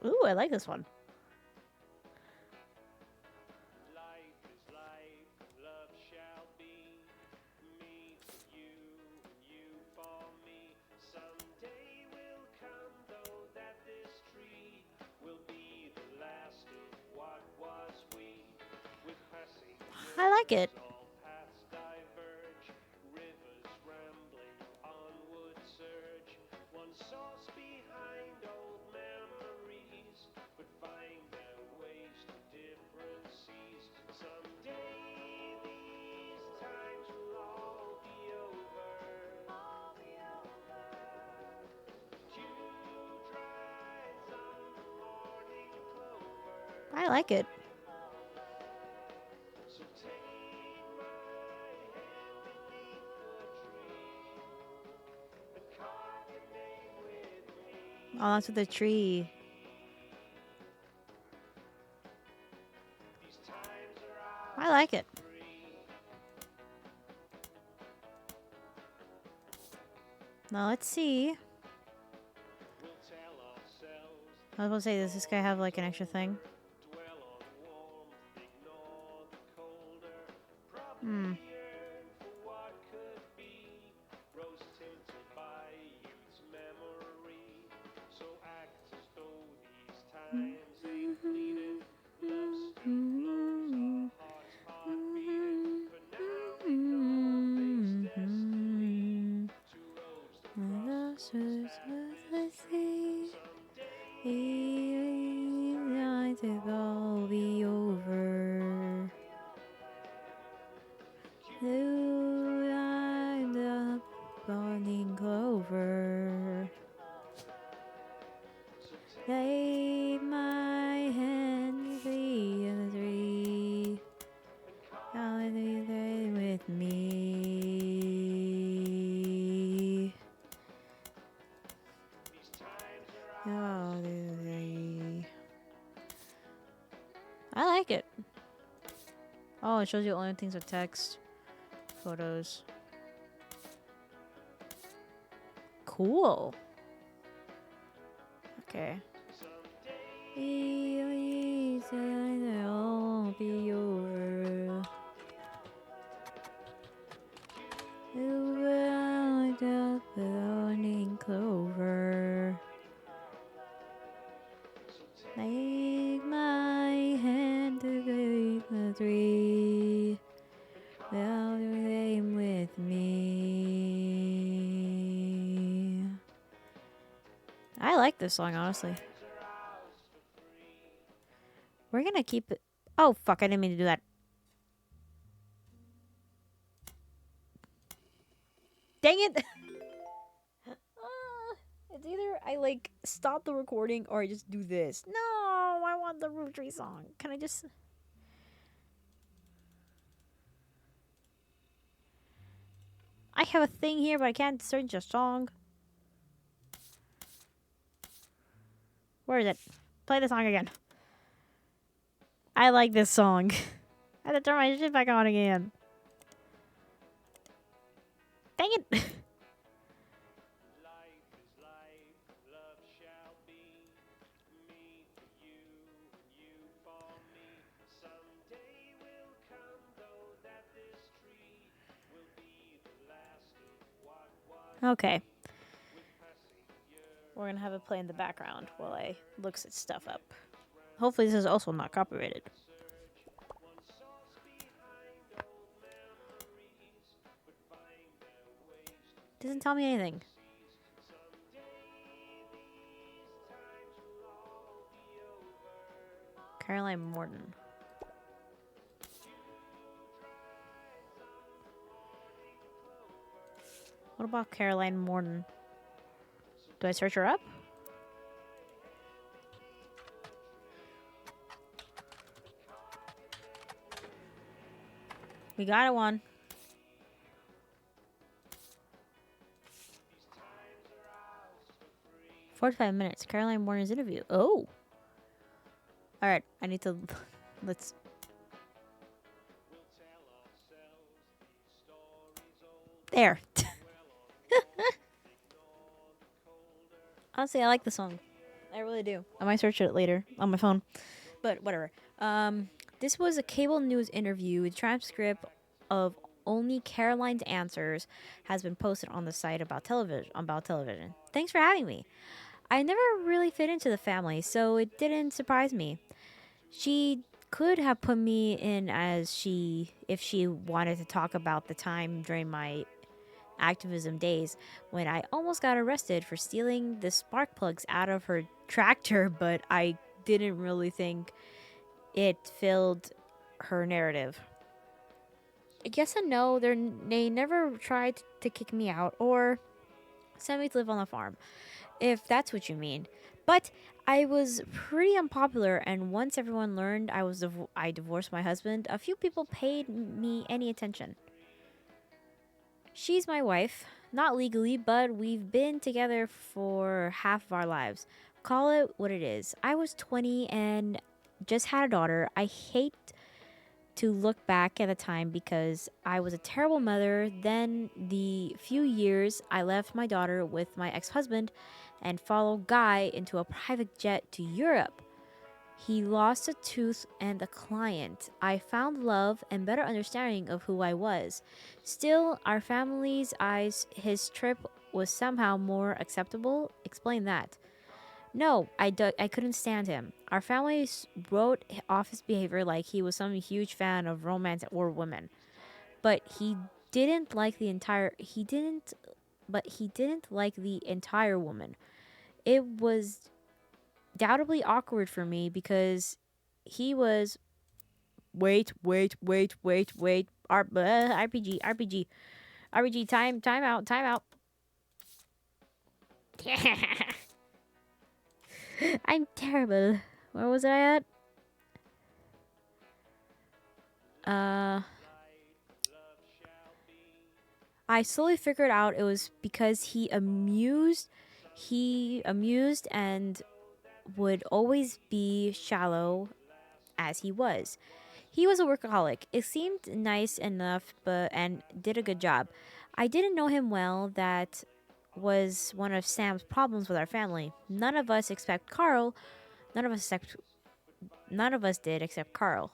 Ooh, I like this one. Life is life, love shall be. Me for you, and you for me. Someday will come, though, that this tree will be the last of what was we. With passing I like it. all paths diverge, rivers rambling, onward surge. One source behind old memories, but find their ways to different seas. Someday these times will all be over. Dew dries on the morning clover. I like it. So take my hand beneath the tree and carve your name with me. Oh, that's with the tree. These times are I like it. free. Now let's see. We'll tell ourselves, I was gonna say, does this guy have like an extra thing? dwell on warmth, ignore the colder. Probably yearn for what could be. Rose tinted by youth's memory. So act as though these times ain't fleeting. Love still flows, our hearts heart beating. For now we know fate's destiny. Two roads that cross at the sea. It all be over. Blue eyed up burning clover. Take my hand, three and three. I'll be there with me. I'll be there. I like it. Oh, it shows you only things with text. Photos. Cool. Okay. It'll be over. The burning clover. Take my hand to break the tree. Will you aim with me? I like this song, honestly. We're gonna keep it. Oh, fuck, I didn't mean to do that. Dang it! It's either I like stop the recording or I just do this. No, I want the Roottrees song. Can I just? I have a thing here, but I can't search a song. Where is it? Play the song again. I like this song. I had to turn my shit back on again. Dang it! Life is life, Okay. We're gonna have it play in the background while I looks at stuff up. Hopefully this is also not copyrighted. Doesn't tell me anything. Caroline Morton. What about Caroline Morton? Do I search her up? We got it one. "45 minutes. Caroline Morton's interview." Oh. All right. I need to. Let's. There. Honestly, I like the song. I really do. I might search it later on my phone, but whatever. This was a cable news interview. The transcript of only Caroline's answers has been posted on the site about television. Thanks for having me. I never really fit into the family, so it didn't surprise me. She could have put me in if she wanted to talk about the time during my activism days when I almost got arrested for stealing the spark plugs out of her tractor, but I didn't really think it filled her narrative. Yes and no, they never tried to kick me out or send me to live on the farm, if that's what you mean. But I was pretty unpopular, and once everyone learned I divorced my husband, a few people paid me any attention. She's my wife, not legally, but we've been together for half of our lives. Call it what it is. I was 20 and just had a daughter. I hate to look back at the time because I was a terrible mother. Then the few years I left my daughter with my ex-husband and followed Guy into a private jet to Europe. He lost a tooth and a client. I found love and better understanding of who I was. Still, our family's eyes, his trip was somehow more acceptable. Explain that. No, I couldn't stand him. Our families wrote off his behavior like he was some huge fan of romance or women. But he didn't like the entire woman. It was doubtably awkward for me because he was wait RPG time out. I'm terrible. Where was I at? I slowly figured out it was because he amused and would always be shallow as he was. He was a workaholic. It seemed nice enough and did a good job. I didn't know him well. That was one of Sam's problems with our family. None of us did except Carl.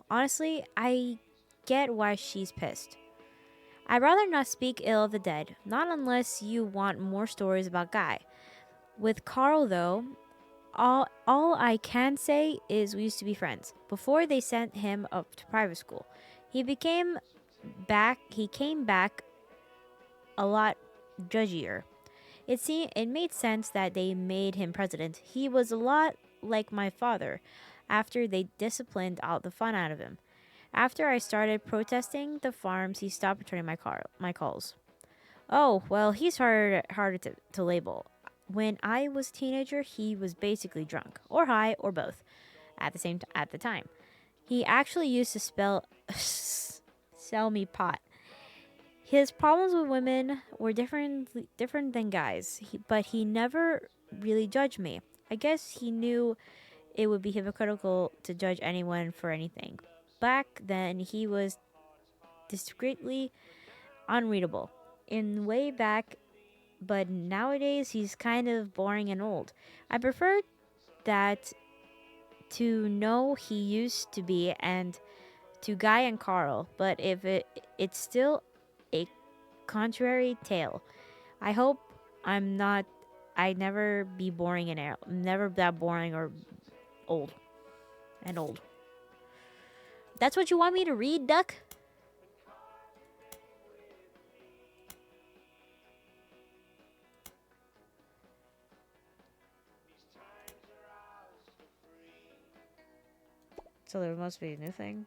Honestly, I get why she's pissed. I'd rather not speak ill of the dead, not unless you want more stories about Guy. With Carl, though, all I can say is we used to be friends before they sent him up to private school. He came back a lot judgier. It made sense that they made him president. He was a lot like my father after they disciplined out the fun out of him. After I started protesting the farms, he stopped returning my calls. Oh, well, he's harder to label. When I was a teenager, he was basically drunk or high or both at the time. He actually used to sell me pot. His problems with women were different than guys, but he never really judged me. I guess he knew it would be hypocritical to judge anyone for anything. Back then, he was discreetly unreadable. In way back, but nowadays he's kind of boring and old. I prefer that to know he used to be and to Guy and Carl, but if it's still a contrary tale. I hope I'm not. I never be boring and never that boring or old and old. That's what you want me to read, Duck? So there must be a new thing.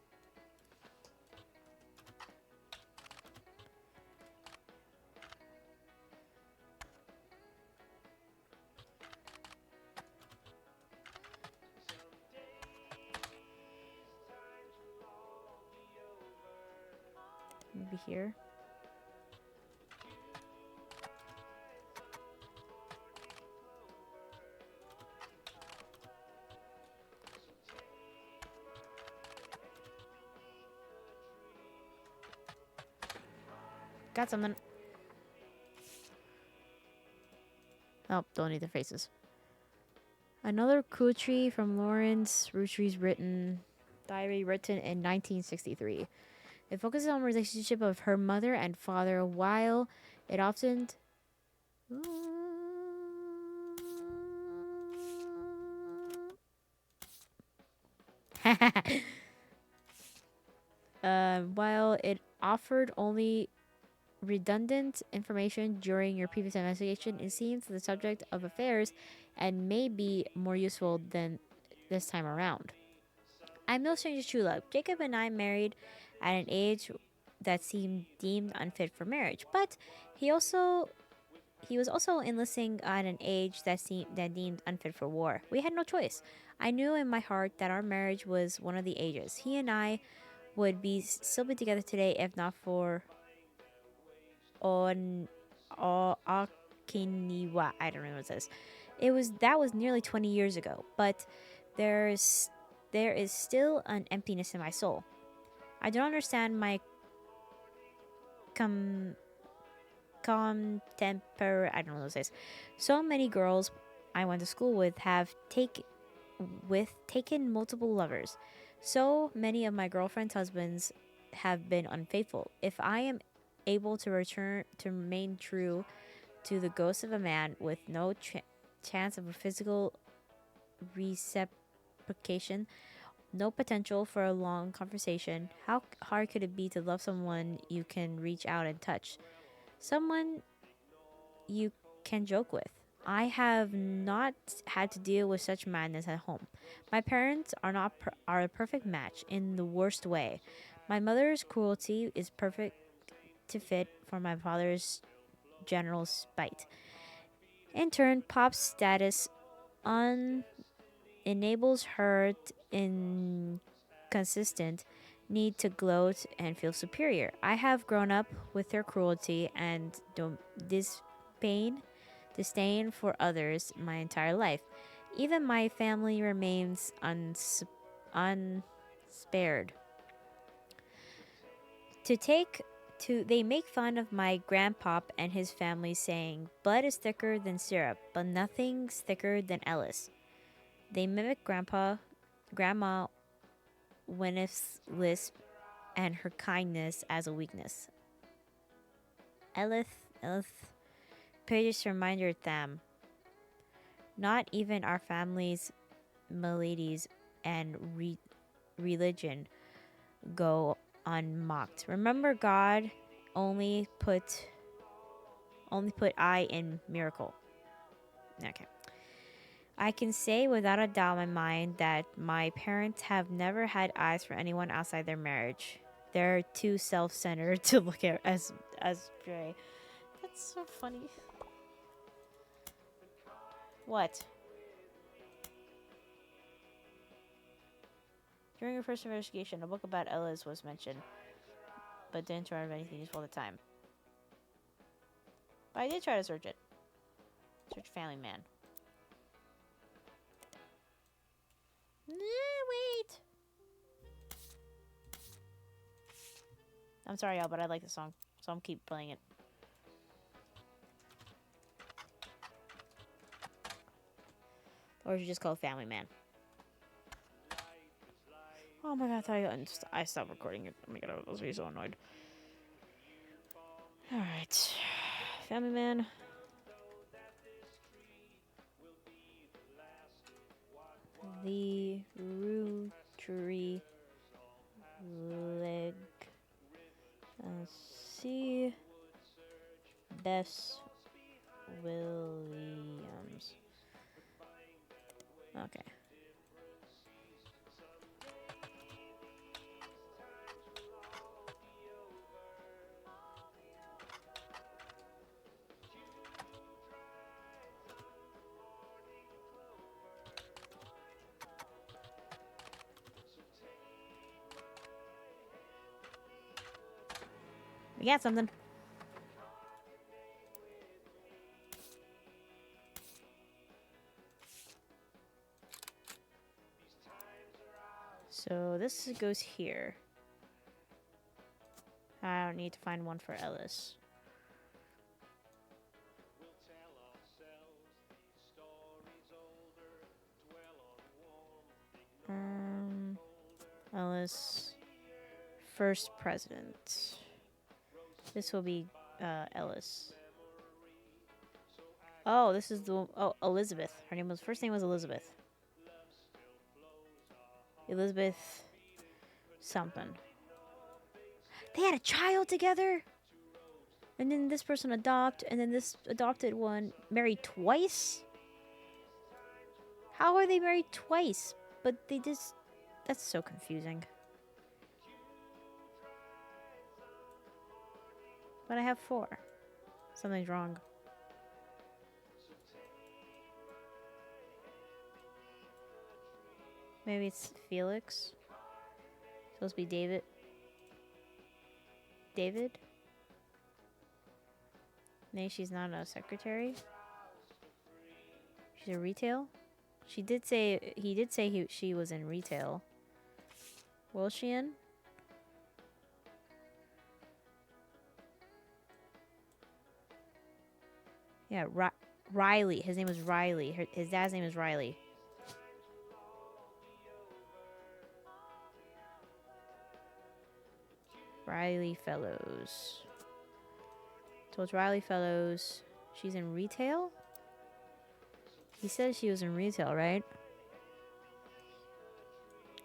Maybe here. Got something. Oh, don't need the faces. Another Roottries from Lawrence Roottrees diary written in 1963. It focuses on the relationship of her mother and father, while it often while it offered only redundant information during your previous investigation, it seems the subject of affairs and may be more useful than this time around. I'm no stranger to true love. Jacob and I married at an age that seemed deemed unfit for marriage, but he was also enlisting at an age that deemed unfit for war. We had no choice. I knew in my heart that our marriage was one of the ages. He and I would still be together today if not for on Okinawa. I don't know what it says. That was nearly 20 years ago, but there is still an emptiness in my soul. I don't understand my contemporary. I don't know what it says. So many girls I went to school with have taken multiple lovers. So many of my girlfriends' husbands have been unfaithful. If I am able to remain true to the ghost of a man with no chance of a physical reciprocation, no potential for a long conversation, how hard could it be to love someone you can reach out and touch? Someone you can joke with. I have not had to deal with such madness at home. My parents are a perfect match in the worst way. My mother's cruelty is perfect to fit for my father's general spite. In turn, Pop's status enables her inconsistent need to gloat and feel superior. I have grown up with their cruelty and disdain for others my entire life. Even my family remains unspared. They make fun of my grandpop and his family, saying blood is thicker than syrup, but nothing's thicker than Ellis. They mimic Grandma Gwyneth's lisp and her kindness as a weakness. Ellis, pages reminder them. Not even our family's maladies and religion go unmocked. Remember, God only put I in miracle. Okay. I can say without a doubt in my mind that my parents have never had eyes for anyone outside their marriage. They're too self-centered to look at as Dre. That's so funny. What? During her first investigation, a book about Ellis was mentioned, but didn't turn out anything useful at the time. But I did try to search it. Search Family Man. Wait. I'm sorry, y'all, but I like the song, so I'm keep playing it. Or is it just called Family Man? Oh my god, I stopped recording it. Oh my god, I was really so annoyed. Alright. Family Man. The Roottrees leg. C. Bess Williams. Okay. We got something. So this goes here. I don't need to find one for Ellis. Ellis, first president. This will be Ellis. Oh, this is the Elizabeth. Her name was first name was Elizabeth. Elizabeth something. They had a child together? And then this person and then this adopted one married twice? How are they married twice? But they just... That's so confusing. But I have 4. Something's wrong. Maybe it's Felix. Supposed to be David. David? Maybe she's not a secretary. She's a retail. He did say she was in retail. Was she in? Yeah, Riley. His name was Riley. His dad's name is Riley. Riley Fellows. So it's Riley Fellows. She's in retail? He said she was in retail, right?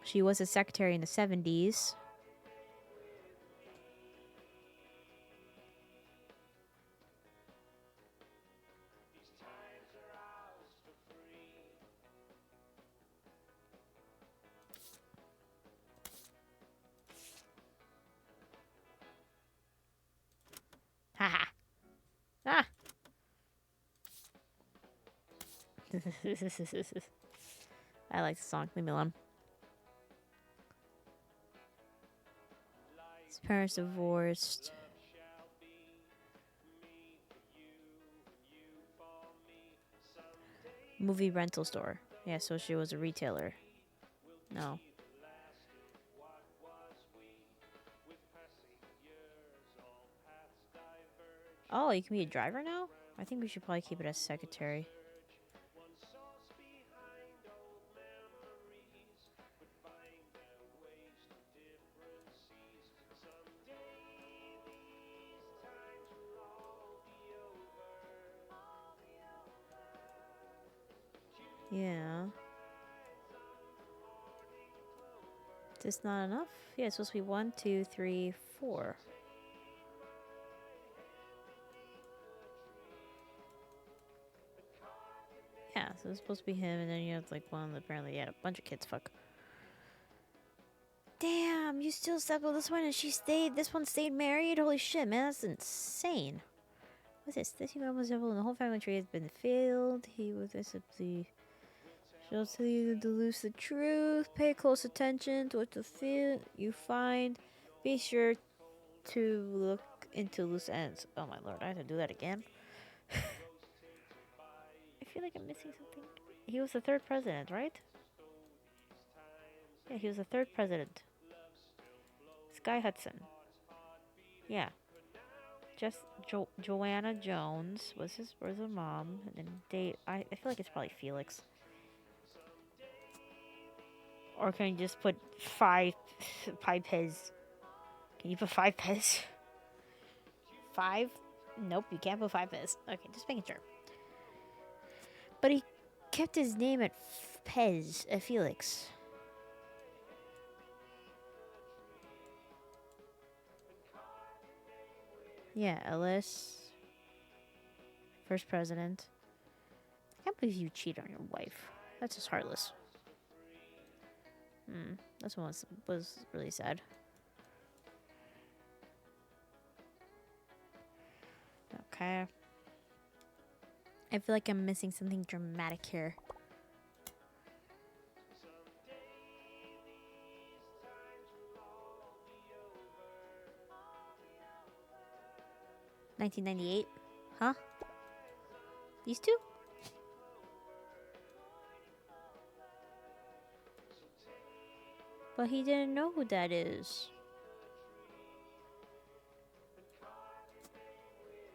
She was a secretary in the 70s. Haha. Ah. I like the song. Leave me alone. His parents divorced. Movie rental store. Yeah, so she was a retailer. No. Oh, you can be a driver now? I think we should probably keep it as secretary. Yeah. Is this not enough? Yeah, it's supposed to be 1, 2, 3, 4. Yeah, so it's supposed to be him, and then you have like one that apparently had a bunch of kids. Fuck. Damn, you still stuck with this one, and this one stayed married? Holy shit, man, that's insane. What's this? This young man was able, and the whole family tree has been failed. He was simply... She'll tell you to lose the truth. Pay close attention to what you find. Be sure to look into loose ends. Oh my lord, I have to do that again. I feel like I'm missing something. He was the 3rd president, right? Yeah, he was the 3rd president. Sky Hudson. Yeah. Just Joanna Jones was her mom, and then I feel like it's probably Felix. Or can you just put 5 Pez? Can you put 5 Pez? 5? Nope, you can't put 5 Pez. Okay, just making sure. But he kept his name at Felix. Yeah, Ellis. First president. I can't believe you cheat on your wife. That's just heartless. This one was really sad. Okay. I feel like I'm missing something dramatic here. Someday these times will all be over. 1998. Huh? These two? But he didn't know who that is.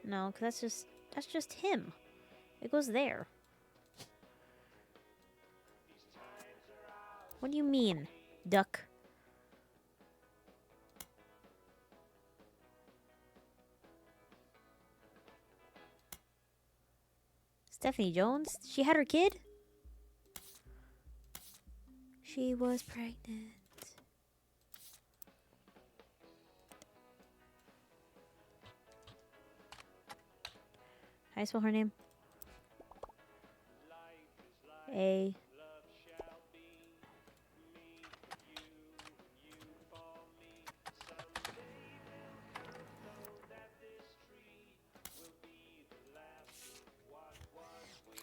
No, 'cause that's just him. It goes there. What do you mean, duck? Stephanie Jones? She had her kid? She was pregnant. How do you spell her name? A. Love shall be me for you for me. Someday we'll know that this tree will be the last of what was we.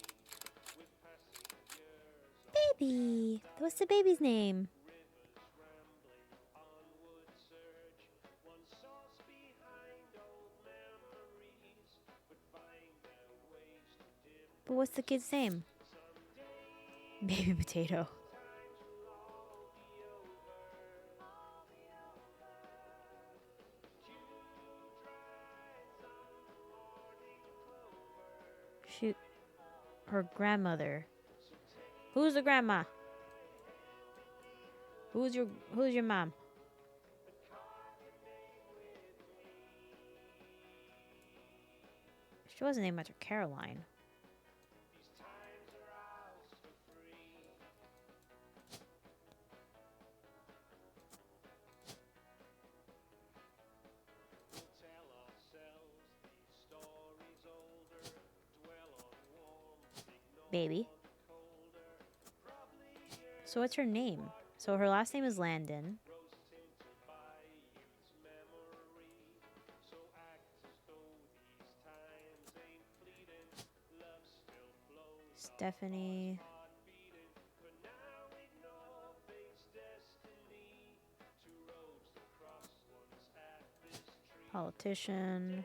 With passing years, Baby. What's the baby's name? rivers rambling, onward surge. One source behind old memories, but find their ways to dim. But what's the kid's name? Baby Potato. Shoot. Her grandmother. Who's the grandma? Who's your mom? She wasn't named after Caroline. Tell ourselves these stories older, dwell on warmth, ignore Baby. the colder. Probably years So what's her name? So her last name is Landon. rose tinted by youth's memory. So act as though these times ain't fleeting. Love still flows, Stephanie. heart beating. For now ignore fate's destiny. Two roads to cross, one's at this tree. Politician.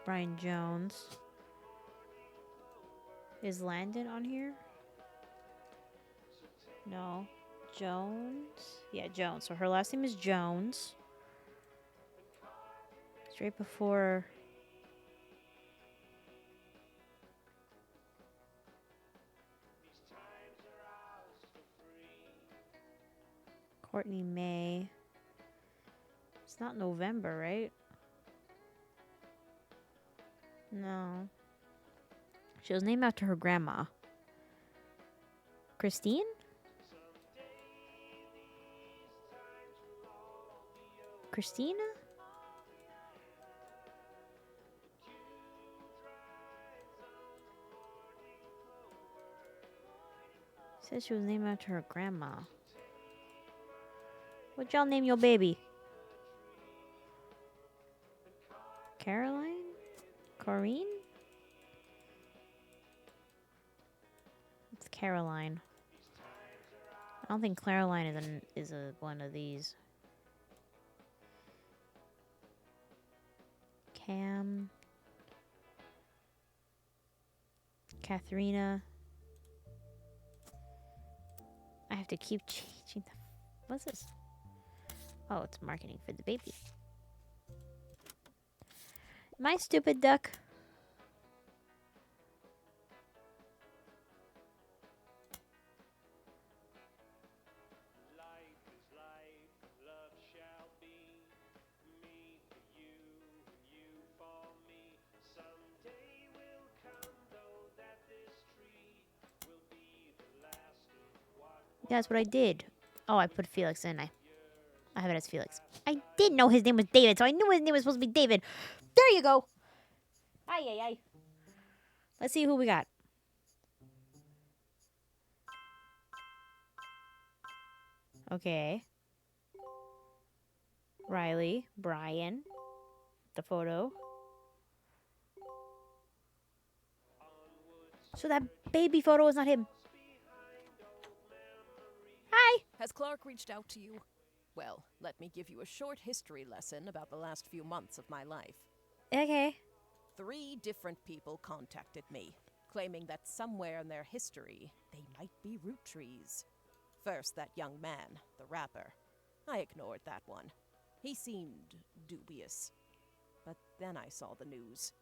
Brian Jones. Is Landon on here? No. Jones? Yeah, Jones. So her last name is Jones. Straight before. Courtney May. It's not November, right? No. She was named after her grandma. Christine? Christina? Says she was named after her grandma. What y'all name your baby? Caroline? Corrine? It's Caroline. I don't think Caroline is a one of these. Cam. Katharina. I have to keep changing the. What's this? Oh, it's marketing for the baby. My stupid duck. Life is life, love shall be me for you Yeah, that's what I did. Oh, I put Felix in. I have it as Felix. I did know his name was David, so I knew his name was supposed to be David. There you go. Ay, ay, ay. Let's see who we got. Okay. Riley, Brian, the photo. So that baby photo is not him. Hi. Has Clark reached out to you? Well, let me give you a short history lesson about the last few months of my life. Okay. 3 different people contacted me, claiming that somewhere in their history, they might be Roottrees. First, that young man, the rapper. I ignored that one. He seemed dubious. But then I saw the news.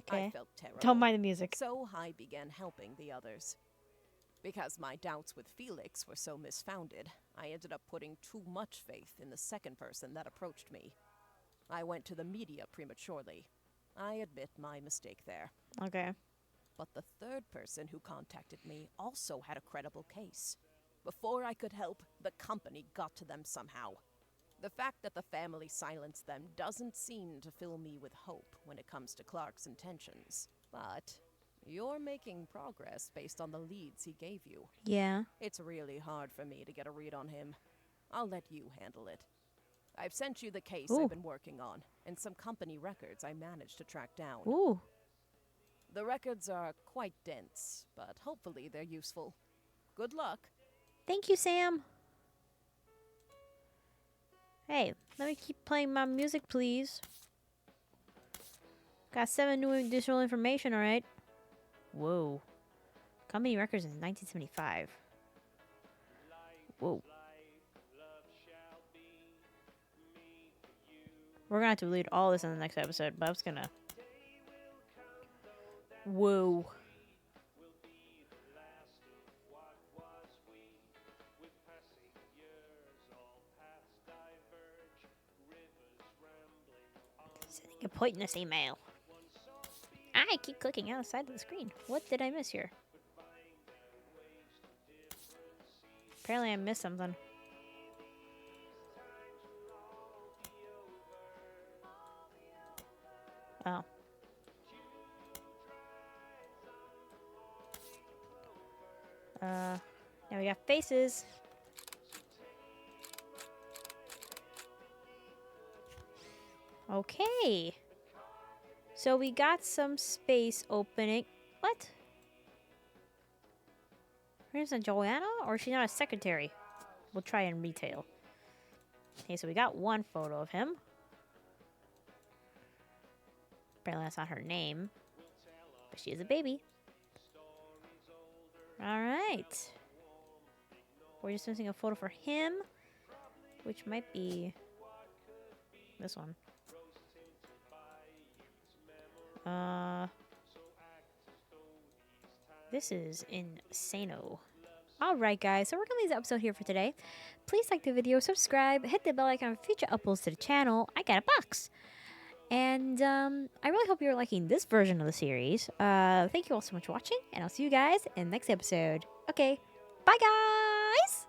Okay. I felt terrible. Don't mind the music. So I began helping the others. Because my doubts with Felix were so misfounded, I ended up putting too much faith in the second person that approached me. I went to the media prematurely. I admit my mistake there. Okay. But the third person who contacted me also had a credible case. Before I could help, the company got to them somehow. The fact that the family silenced them doesn't seem to fill me with hope when it comes to Clark's intentions. But you're making progress based on the leads he gave you. Yeah. It's really hard for me to get a read on him. I'll let you handle it. I've sent you the case Ooh. I've been working on, and some company records I managed to track down. Ooh. The records are quite dense, but hopefully they're useful. Good luck. Thank you, Sam. Hey, let me keep playing my music, please. Got 7 new additional information, alright? Whoa. Company records in 1975. Whoa. We're gonna have to read all this in the next episode, but I'm just gonna... Whoa. Sending a pointless email. I keep clicking outside of the screen. What did I miss here? Apparently I missed something. Oh. Now we got faces. Okay. So we got some space opening. What? Here's a Joanna? Or is she not a secretary? We'll try in retail. Okay, so we got one photo of him. Apparently that's not her name. But she is a baby. Alright. We're just missing a photo for him. Which might be this one. This is insano. Alright guys, so we're gonna leave the episode here for today. Please like the video, subscribe, hit the bell icon for future uploads to the channel. I got a box. And I really hope you're liking this version of the series. Thank you all so much for watching, and I'll see you guys in the next episode. Okay, bye guys!